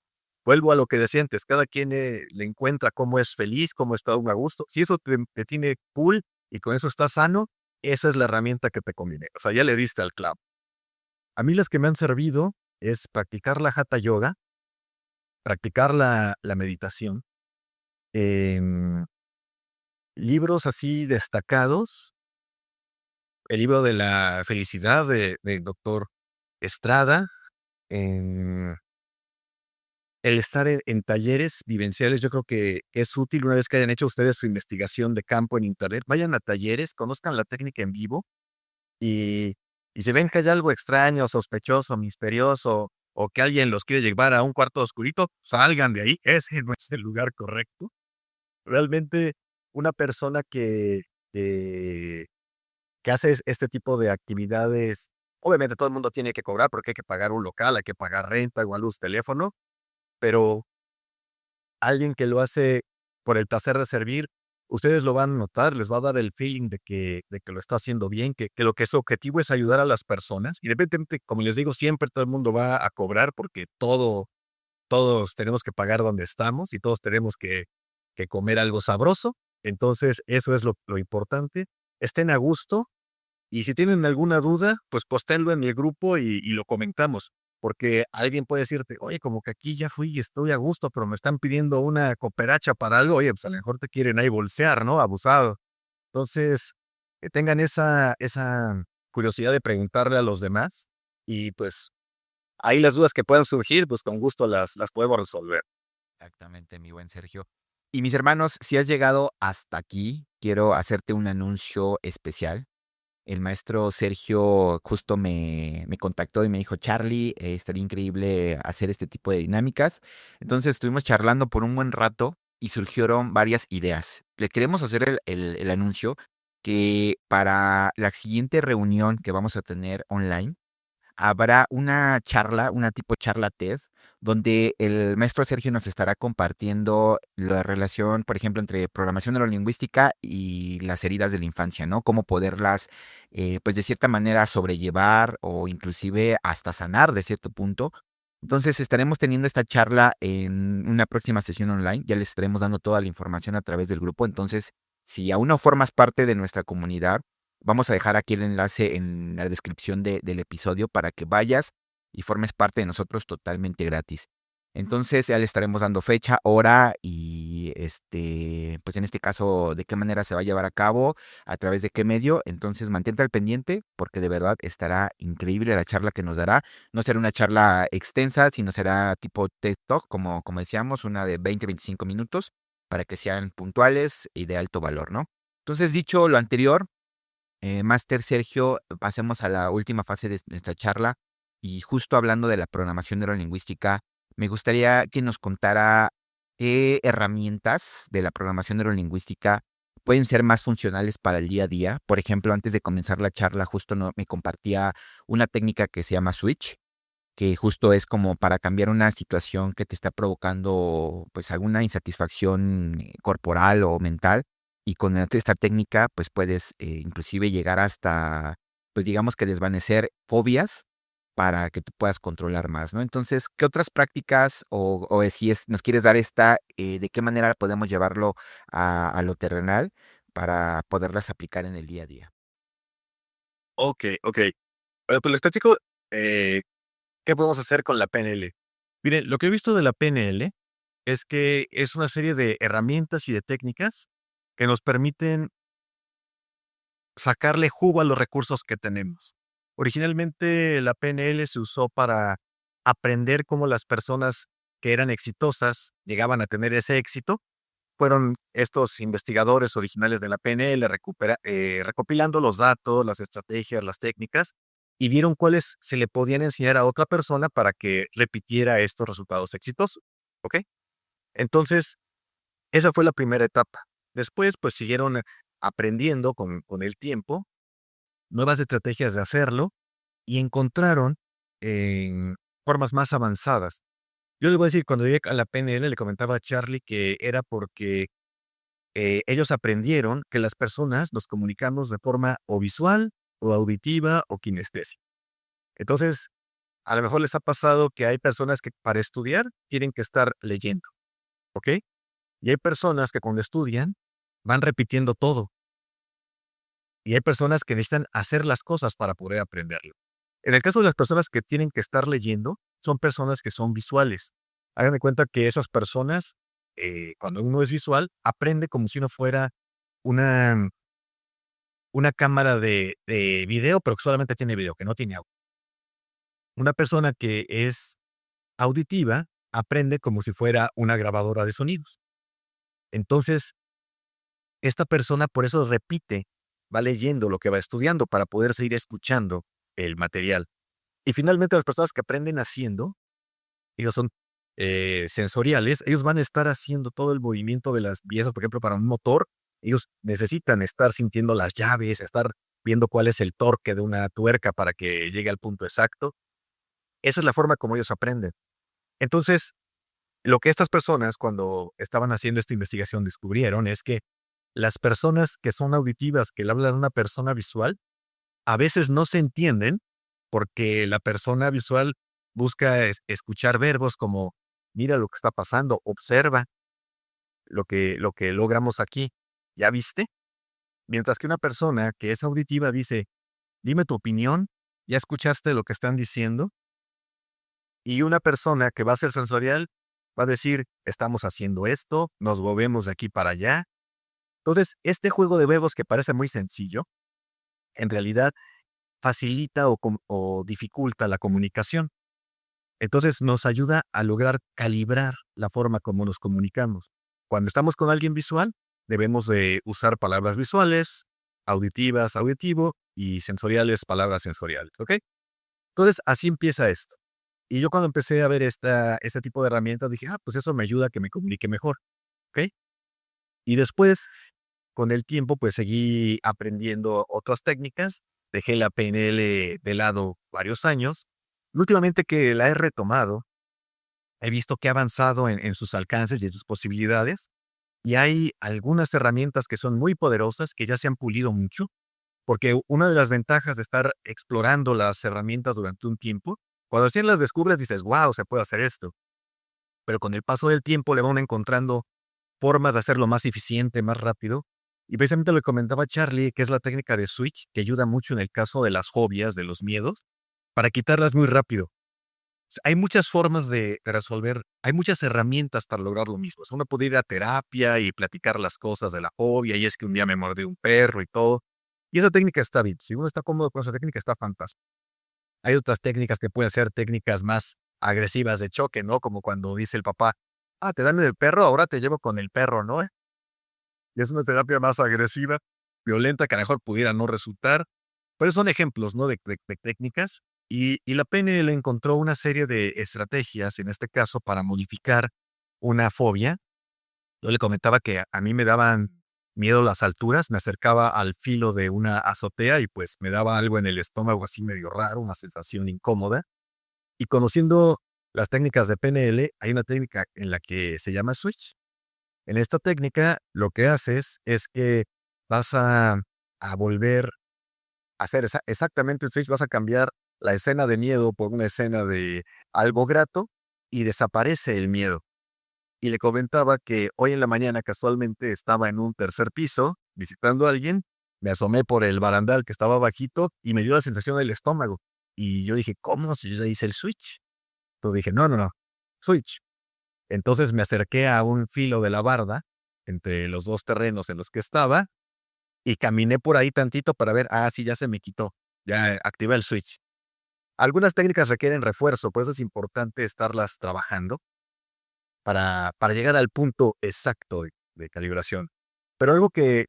vuelvo a lo que decía antes, cada quien le encuentra cómo es feliz, cómo está a gusto. Si eso te tiene cool y con eso estás sano, esa es la herramienta que te conviene. O sea, ya le diste al clavo. A mí las que me han servido es practicar la Hatha Yoga, practicar la meditación, em, libros así destacados. El libro de la felicidad del doctor Estrada, em, el estar en talleres vivenciales, yo creo que es útil una vez que hayan hecho ustedes su investigación de campo en Internet, vayan a talleres, conozcan la técnica en vivo y y si ven que hay algo extraño, sospechoso, misterioso, o que alguien los quiere llevar a un cuarto oscurito, salgan de ahí, ese no es el lugar correcto. Realmente, una persona que que hace este tipo de actividades, obviamente todo el mundo tiene que cobrar porque hay que pagar un local, hay que pagar renta, igual luz, teléfono, pero alguien que lo hace por el placer de servir, ustedes lo van a notar, les va a dar el feeling de que lo está haciendo bien, que lo que su objetivo es ayudar a las personas. Y independientemente, como les digo, siempre todo el mundo va a cobrar porque todos tenemos que pagar donde estamos y todos tenemos que comer algo sabroso. Entonces, eso es lo importante. Estén a gusto y si tienen alguna duda, pues postéenlo en el grupo y lo comentamos. Porque alguien puede decirte, oye, como que aquí ya fui y estoy a gusto, pero me están pidiendo una cooperacha para algo. Oye, pues a lo mejor te quieren ahí bolsear, ¿no? Abusado. Entonces, que tengan esa curiosidad de preguntarle a los demás y pues ahí las dudas que puedan surgir, pues con gusto las podemos resolver. Exactamente, mi buen Sergio. Y mis hermanos, si has llegado hasta aquí, quiero hacerte un anuncio especial. El maestro Sergio justo me contactó y me dijo, Charlie, estaría increíble hacer este tipo de dinámicas. Entonces estuvimos charlando por un buen rato y surgieron varias ideas. Le queremos hacer el anuncio que para la siguiente reunión que vamos a tener online, habrá una charla, una tipo charla TED, donde el maestro Sergio nos estará compartiendo la relación, por ejemplo, entre programación neurolingüística y las heridas de la infancia, ¿no? Cómo poderlas, pues de cierta manera sobrellevar o inclusive hasta sanar de cierto punto. Entonces estaremos teniendo esta charla en una próxima sesión online. Ya les estaremos dando toda la información a través del grupo. Entonces, si aún no formas parte de nuestra comunidad, vamos a dejar aquí el enlace en la descripción del episodio para que vayas y formes parte de nosotros totalmente gratis. Entonces ya le estaremos dando fecha, hora y pues en este caso, de qué manera se va a llevar a cabo, a través de qué medio. Entonces mantente al pendiente porque de verdad estará increíble la charla que nos dará. No será una charla extensa, sino será tipo TED Talk, como decíamos, una de 20-25 minutos para que sean puntuales y de alto valor, ¿no? Entonces, dicho lo anterior, Máster Sergio, pasemos a la última fase de esta charla y justo hablando de la programación neurolingüística, me gustaría que nos contara qué herramientas de la programación neurolingüística pueden ser más funcionales para el día a día. Por ejemplo, antes de comenzar la charla, justo me compartía una técnica que se llama Switch, que justo es como para cambiar una situación que te está provocando pues alguna insatisfacción corporal o mental y con esta técnica pues puedes inclusive llegar hasta pues digamos que desvanecer fobias para que tú puedas controlar más, ¿no? Entonces, ¿qué otras prácticas o si nos quieres dar esta, de qué manera podemos llevarlo a lo terrenal para poderlas aplicar en el día a día? Ok, ok. Bueno, pues les platico eh, qué podemos hacer con la PNL. Miren, lo que he visto de la PNL es que es una serie de herramientas y de técnicas que nos permiten sacarle jugo a los recursos que tenemos. Originalmente la PNL se usó para aprender cómo las personas que eran exitosas llegaban a tener ese éxito. Fueron estos investigadores originales de la PNL recopilando los datos, las estrategias, las técnicas y vieron cuáles se le podían enseñar a otra persona para que repitiera estos resultados exitosos. ¿Ok? Entonces, esa fue la primera etapa. Después, pues siguieron aprendiendo con el tiempo nuevas estrategias de hacerlo y encontraron en formas más avanzadas. Yo les voy a decir, cuando llegué a la PNL, le comentaba a Charlie que era porque ellos aprendieron que las personas nos comunicamos de forma o visual, o auditiva, o kinestésica. Entonces, a lo mejor les ha pasado que hay personas que para estudiar tienen que estar leyendo, ¿ok? Y hay personas que cuando estudian van repitiendo todo. Y hay personas que necesitan hacer las cosas para poder aprenderlo. En el caso de las personas que tienen que estar leyendo, son personas que son visuales. Hagan de cuenta que esas personas, cuando uno es visual, aprende como si uno fuera una, una cámara de video, pero que solamente tiene video, que no tiene audio. Una persona que es auditiva aprende como si fuera una grabadora de sonidos. Entonces, esta persona por eso repite, va leyendo lo que va estudiando para poder seguir escuchando el material. Y finalmente las personas que aprenden haciendo, ellos son sensoriales, ellos van a estar haciendo todo el movimiento de las piezas, por ejemplo, para un motor, ellos necesitan estar sintiendo las llaves, estar viendo cuál es el torque de una tuerca para que llegue al punto exacto. Esa es la forma como ellos aprenden. Entonces, lo que estas personas cuando estaban haciendo esta investigación descubrieron es que las personas que son auditivas, que le hablan a una persona visual, a veces no se entienden porque la persona visual busca escuchar verbos como, mira lo que está pasando, observa lo que logramos aquí, ¿ya viste? Mientras que una persona que es auditiva dice, dime tu opinión, ¿ya escuchaste lo que están diciendo? Y una persona que va a ser sensorial va a decir, estamos haciendo esto, nos movemos de aquí para allá. Entonces, este juego de verbos que parece muy sencillo, en realidad facilita o dificulta la comunicación. Entonces, nos ayuda a lograr calibrar la forma como nos comunicamos. Cuando estamos con alguien visual, debemos de usar palabras visuales, auditivas, auditivo, y sensoriales, palabras sensoriales, ¿ok? Entonces, así empieza esto. Y yo cuando empecé a ver este tipo de herramientas, dije, pues eso me ayuda a que me comunique mejor, ¿ok? Y después, con el tiempo, pues seguí aprendiendo otras técnicas. Dejé la PNL de lado varios años. Y últimamente que la he retomado, he visto que ha avanzado en sus alcances y en sus posibilidades. Y hay algunas herramientas que son muy poderosas, que ya se han pulido mucho, porque una de las ventajas de estar explorando las herramientas durante un tiempo, cuando recién las descubres dices, wow, se puede hacer esto. Pero con el paso del tiempo le van encontrando formas de hacerlo más eficiente, más rápido. Y precisamente lo que comentaba Charlie, que es la técnica de switch, que ayuda mucho en el caso de las fobias, de los miedos, para quitarlas muy rápido. Hay muchas formas de resolver, hay muchas herramientas para lograr lo mismo. O sea, uno puede ir a terapia y platicar las cosas de la fobia, y es que un día me mordió un perro y todo. Y esa técnica está bien. Si uno está cómodo con esa técnica, está fantástico. Hay otras técnicas que pueden ser técnicas más agresivas de choque, ¿no? Como cuando dice el papá, te dan el perro, ahora te llevo con el perro, ¿no? Y es una terapia más agresiva, violenta, que a lo mejor pudiera no resultar, pero son ejemplos, ¿no? De técnicas. Y la PNL encontró una serie de estrategias, en este caso, para modificar una fobia. Yo le comentaba que a mí me daban miedo las alturas, me acercaba al filo de una azotea y pues me daba algo en el estómago así medio raro, una sensación incómoda. Y conociendo las técnicas de PNL, hay una técnica en la que se llama switch. En esta técnica, lo que haces es que vas a volver a hacer exactamente el switch, vas a cambiar la escena de miedo por una escena de algo grato y desaparece el miedo. Y le comentaba que hoy en la mañana casualmente estaba en un tercer piso visitando a alguien, me asomé por el barandal que estaba bajito y me dio la sensación del estómago. Y yo dije, ¿cómo? Si yo ya hice el switch. Entonces dije, no, no, no, switch. Entonces me acerqué a un filo de la barda entre los dos terrenos en los que estaba y caminé por ahí tantito para ver, sí, ya se me quitó, ya activé el switch. Algunas técnicas requieren refuerzo, por eso es importante estarlas trabajando para llegar al punto exacto de calibración. Pero algo que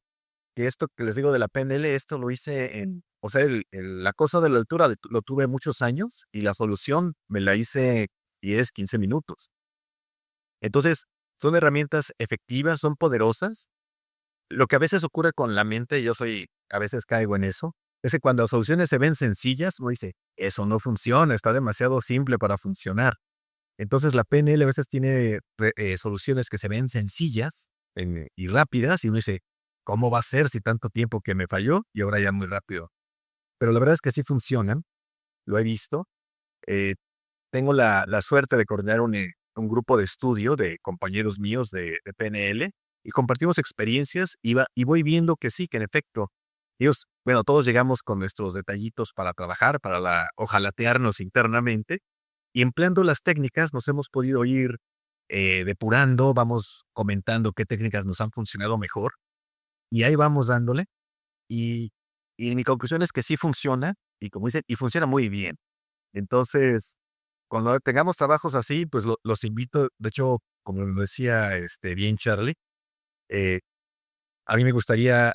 esto que les digo de la PNL, esto lo hice o sea, la cosa de la altura lo tuve muchos años y la solución me la hice 10, 15 minutos. Entonces, son herramientas efectivas, son poderosas. Lo que a veces ocurre con la mente, a veces caigo en eso, es que cuando las soluciones se ven sencillas, uno dice, eso no funciona, está demasiado simple para funcionar. Entonces la PNL a veces tiene soluciones que se ven sencillas y rápidas y uno dice, ¿cómo va a ser si tanto tiempo que me falló y ahora ya muy rápido? Pero la verdad es que sí funcionan, lo he visto. eh, Tengo la suerte de coordinar un grupo de estudio de compañeros míos de PNL y compartimos experiencias y voy viendo que sí, que en efecto, bueno, todos llegamos con nuestros detallitos para trabajar, para ojalatearnos internamente y empleando las técnicas nos hemos podido ir depurando, vamos comentando qué técnicas nos han funcionado mejor y ahí vamos dándole y, y mi conclusión es que sí funciona y como dicen, y funciona muy bien. Entonces, cuando tengamos trabajos así, pues los invito. De hecho, como lo decía bien Charlie, eh, a mí me gustaría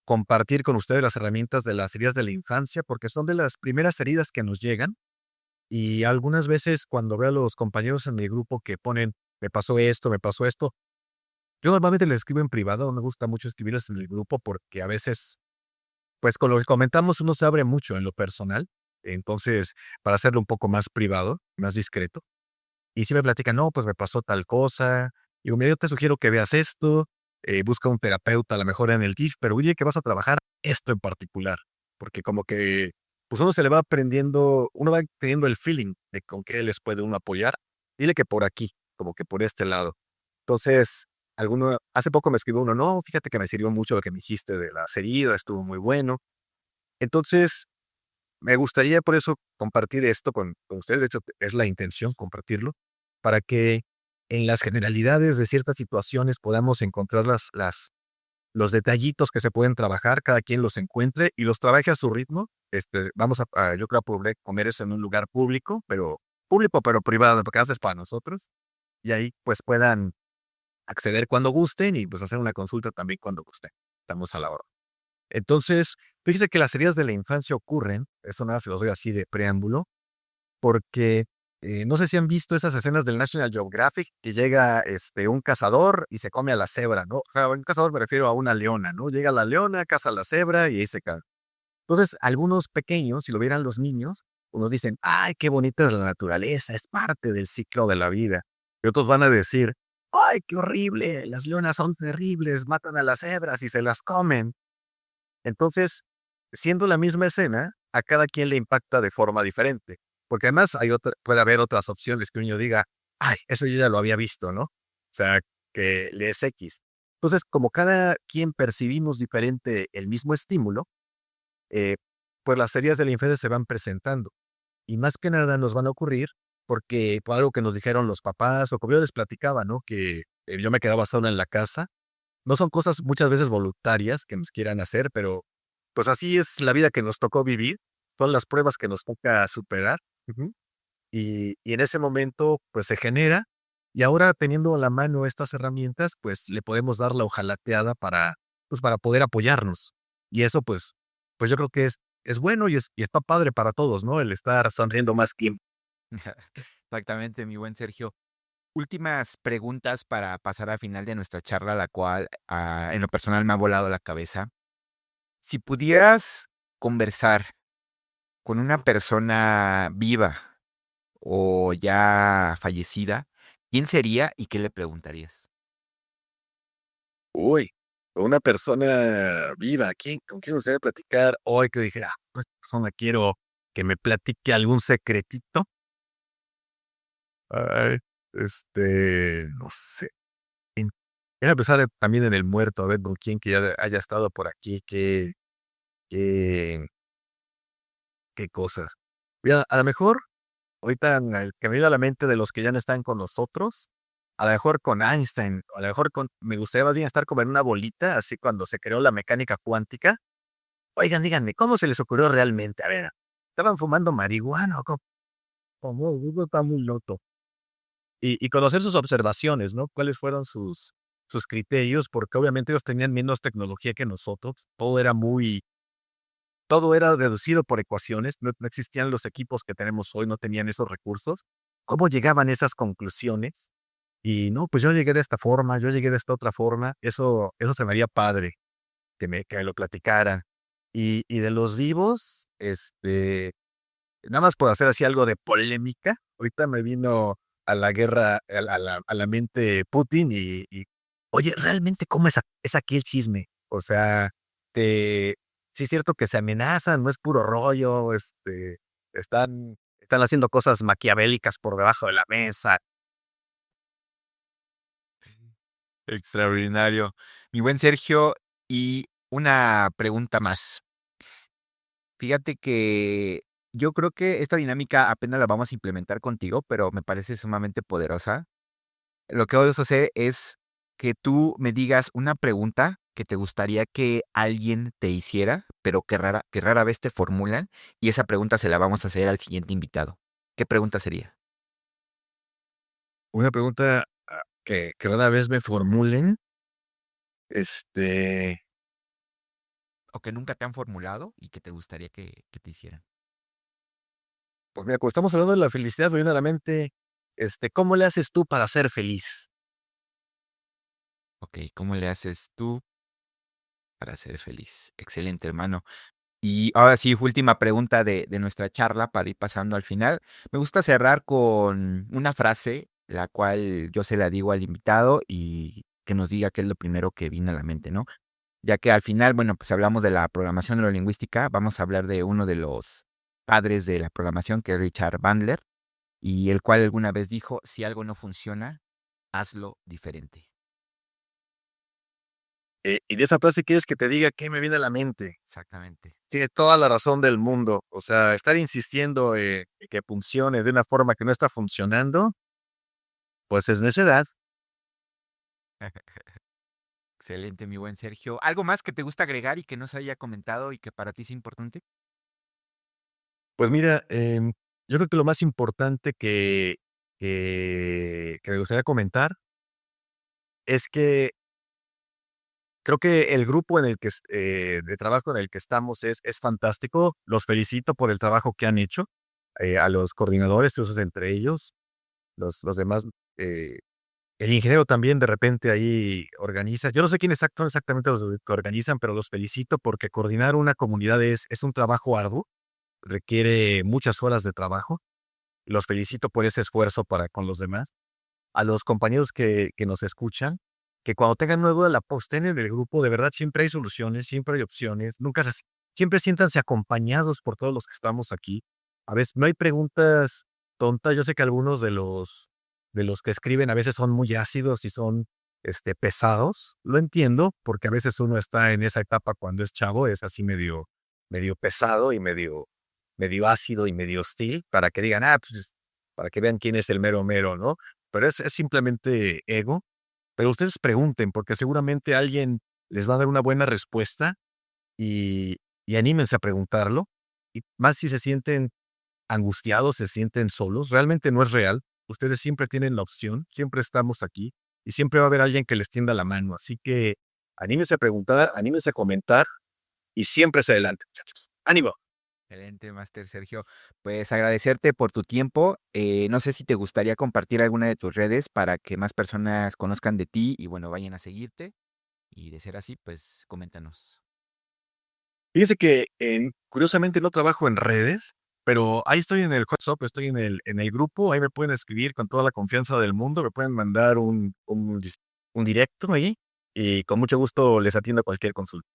compartir con ustedes las herramientas de las heridas de la infancia, porque son de las primeras heridas que nos llegan. Y algunas veces cuando veo a los compañeros en mi grupo que ponen, me pasó esto, yo normalmente les escribo en privado, no me gusta mucho escribirles en el grupo porque a veces, pues con lo que comentamos uno se abre mucho en lo personal. Entonces, para hacerlo un poco más privado, más discreto. Y si me platican, no, pues me pasó tal cosa. Digo, mira, yo te sugiero que veas esto. busca un terapeuta, a lo mejor en el DIF, pero oye, que vas a trabajar esto en particular, porque como que, pues uno se le va aprendiendo, uno va teniendo el feeling de con qué les puede uno apoyar. Dile que por aquí, como que por este lado. Entonces, hace poco me escribió uno, no, fíjate que me sirvió mucho lo que me dijiste de las heridas, estuvo muy bueno. Entonces, me gustaría por eso compartir esto con ustedes, de hecho, es la intención compartirlo, para que en las generalidades de ciertas situaciones podamos encontrar los detallitos que se pueden trabajar, cada quien los encuentre y los trabaje a su ritmo. Vamos yo creo, a poder comer eso en un lugar público, pero privado, porque haces para nosotros, y ahí pues puedan acceder cuando gusten y pues hacer una consulta también cuando gusten. Estamos a la hora. Entonces, fíjese que las heridas de la infancia ocurren, eso nada se los doy así de preámbulo, porque no sé si han visto esas escenas del National Geographic que llega un cazador y se come a la cebra, ¿no? O sea, un cazador me refiero a una leona, ¿no? Llega la leona, caza a la cebra y ahí se cae. Entonces, algunos pequeños, si lo vieran los niños, unos dicen, ay, qué bonita es la naturaleza, es parte del ciclo de la vida. Y otros van a decir, ay, qué horrible, las leonas son terribles, matan a las cebras y se las comen. Entonces, siendo la misma escena, a cada quien le impacta de forma diferente. Porque además puede haber otras opciones que un niño diga, ay, eso yo ya lo había visto, ¿no? O sea, que le es X. Entonces, como cada quien percibimos diferente el mismo estímulo, eh, pues las heridas de la infancia se van presentando. Y más que nada nos van a ocurrir porque por algo que nos dijeron los papás o como yo les platicaba, ¿no? Que yo me quedaba solo en la casa. No son cosas muchas veces voluntarias que nos quieran hacer, pero pues así es la vida que nos tocó vivir. Son las pruebas que nos toca superar. Ujú. Y en ese momento, pues se genera. Y ahora teniendo a la mano estas herramientas, pues le podemos dar la hojalateada para poder apoyarnos. Y eso, pues yo creo que es bueno y está padre para todos, ¿no? El estar sonriendo más tiempo. Exactamente, mi buen Sergio. Últimas preguntas para pasar al final de nuestra charla, la cual en lo personal me ha volado la cabeza. Si pudieras conversar con una persona viva o ya fallecida, ¿quién sería y qué le preguntarías? Uy, una persona viva, ¿con quién me gustaría platicar hoy que dijera, pues esta persona quiero que me platique algún secretito? Ay, no sé. En Voy a empezar también en el muerto, a ver con quién que ya haya estado por aquí, qué qué cosas. Mira, a lo mejor, ahorita el que me viene a la mente de los que ya no están con nosotros, a lo mejor con Einstein, a lo mejor me gustaría más bien estar como en una bolita, así cuando se creó la mecánica cuántica. Oigan, díganme, ¿cómo se les ocurrió realmente? A ver, ¿estaban fumando marihuana o cómo? ¿Cómo? Uno está muy loco. Y conocer sus observaciones, ¿no? ¿Cuáles fueron sus criterios? Porque obviamente ellos tenían menos tecnología que nosotros. Todo era deducido por ecuaciones. No existían los equipos que tenemos hoy, no tenían esos recursos. ¿Cómo llegaban a esas conclusiones? Y no, pues yo llegué de esta forma, yo llegué de esta otra forma. Eso se me haría padre que me lo platicaran. Y de los vivos, nada más por hacer así algo de polémica, ahorita me vino a la guerra, a la mente Putin oye, realmente, ¿cómo es aquí el chisme? O sea, te, sí es cierto que se amenazan, no es puro rollo, están haciendo cosas maquiavélicas por debajo de la mesa. Extraordinario. Mi buen Sergio, y una pregunta más. Fíjate que yo creo que esta dinámica apenas la vamos a implementar contigo, pero me parece sumamente poderosa. Lo que vamos a hacer es que tú me digas una pregunta que te gustaría que alguien te hiciera, pero que rara vez te formulan, y esa pregunta se la vamos a hacer al siguiente invitado. ¿Qué pregunta sería? Una pregunta que rara vez me formulen, este, O que nunca te han formulado y que te gustaría que te hicieran. pues mira, como estamos hablando de la felicidad, me viene a la mente, ¿cómo le haces tú para ser feliz? Ok, ¿cómo le haces tú para ser feliz? Excelente, hermano. Y ahora sí, última pregunta de nuestra charla para ir pasando al final. Me gusta cerrar con una frase, la cual yo se la digo al invitado y que nos diga qué es lo primero que viene a la mente, ¿no? Ya que al final, bueno, pues hablamos de la programación neurolingüística, vamos a hablar de uno de los padres de la programación, que es Richard Bandler, y el cual alguna vez dijo, si algo no funciona, hazlo diferente. Y de esa frase quieres que te diga qué me viene a la mente. Exactamente. Tiene toda la razón del mundo. O sea, estar insistiendo que funcione de una forma que no está funcionando, pues es necedad. Excelente, mi buen Sergio. ¿Algo más que te gusta agregar y que no se haya comentado y que para ti es importante? Pues mira, yo creo que lo más importante que me gustaría comentar es que creo que el grupo en el que de trabajo en el que estamos es fantástico. Los felicito por el trabajo que han hecho, a los coordinadores, esos entre ellos, los demás, el ingeniero también de repente ahí organiza. Yo no sé quiénes son exactamente los que organizan, pero los felicito porque coordinar una comunidad es un trabajo arduo, requiere muchas horas de trabajo. Los felicito por ese esfuerzo para con los demás. A los compañeros que nos escuchan, que cuando tengan una duda la posten en el grupo, de verdad siempre hay soluciones, siempre hay opciones, siempre siéntanse acompañados por todos los que estamos aquí. A veces no hay preguntas tontas, yo sé que algunos de los que escriben a veces son muy ácidos y son pesados, lo entiendo, porque a veces uno está en esa etapa cuando es chavo, es así medio pesado y medio ácido y medio hostil, para que digan, pues, para que vean quién es el mero mero, ¿no? Pero es simplemente ego. Pero ustedes pregunten, porque seguramente alguien les va a dar una buena respuesta y, y anímense a preguntarlo. Y más si se sienten angustiados, se sienten solos, realmente no es real. Ustedes siempre tienen la opción, siempre estamos aquí y siempre va a haber alguien que les tienda la mano. Así que anímense a preguntar, anímense a comentar y siempre hacia adelante, muchachos. ¡Ánimo! Excelente, Máster Sergio. Pues agradecerte por tu tiempo. No sé si te gustaría compartir alguna de tus redes para que más personas conozcan de ti y bueno, vayan a seguirte. Y de ser así, pues coméntanos. Fíjense que curiosamente no trabajo en redes, pero ahí estoy en el WhatsApp, estoy en el grupo, ahí me pueden escribir con toda la confianza del mundo, me pueden mandar un directo ahí y con mucho gusto les atiendo cualquier consulta.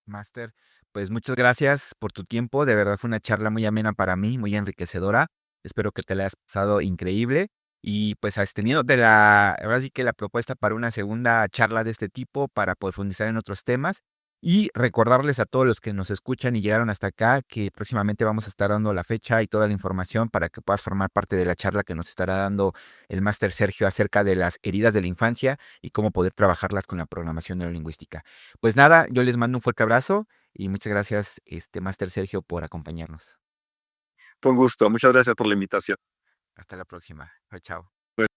Máster, pues muchas gracias por tu tiempo. De verdad fue una charla muy amena para mí, muy enriquecedora. Espero que te la hayas pasado increíble. Y pues has tenido ahora sí que la propuesta para una segunda charla de este tipo para profundizar en otros temas. Y recordarles a todos los que nos escuchan y llegaron hasta acá que próximamente vamos a estar dando la fecha y toda la información para que puedas formar parte de la charla que nos estará dando el máster Sergio acerca de las heridas de la infancia y cómo poder trabajarlas con la programación neurolingüística. Pues nada, yo les mando un fuerte abrazo y muchas gracias, máster Sergio, por acompañarnos. Fue un gusto, muchas gracias por la invitación. Hasta la próxima. Chao, chao. Pues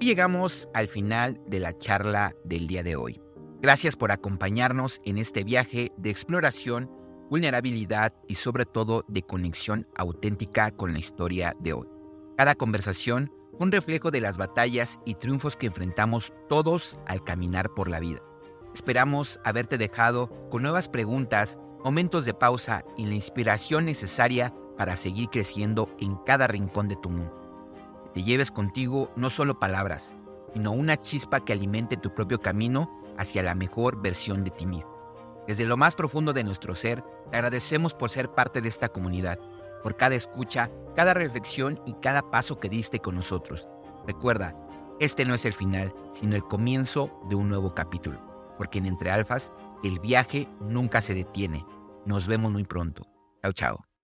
Y llegamos al final de la charla del día de hoy. Gracias por acompañarnos en este viaje de exploración, vulnerabilidad y sobre todo de conexión auténtica con la historia de hoy. Cada conversación fue un reflejo de las batallas y triunfos que enfrentamos todos al caminar por la vida. Esperamos haberte dejado con nuevas preguntas, momentos de pausa y la inspiración necesaria para seguir creciendo en cada rincón de tu mundo. Que te lleves contigo no solo palabras, sino una chispa que alimente tu propio camino hacia la mejor versión de ti mismo. Desde lo más profundo de nuestro ser, te agradecemos por ser parte de esta comunidad, por cada escucha, cada reflexión y cada paso que diste con nosotros. Recuerda, este no es el final, sino el comienzo de un nuevo capítulo, porque en Entre Alfas, el viaje nunca se detiene. Nos vemos muy pronto. Chao, chao.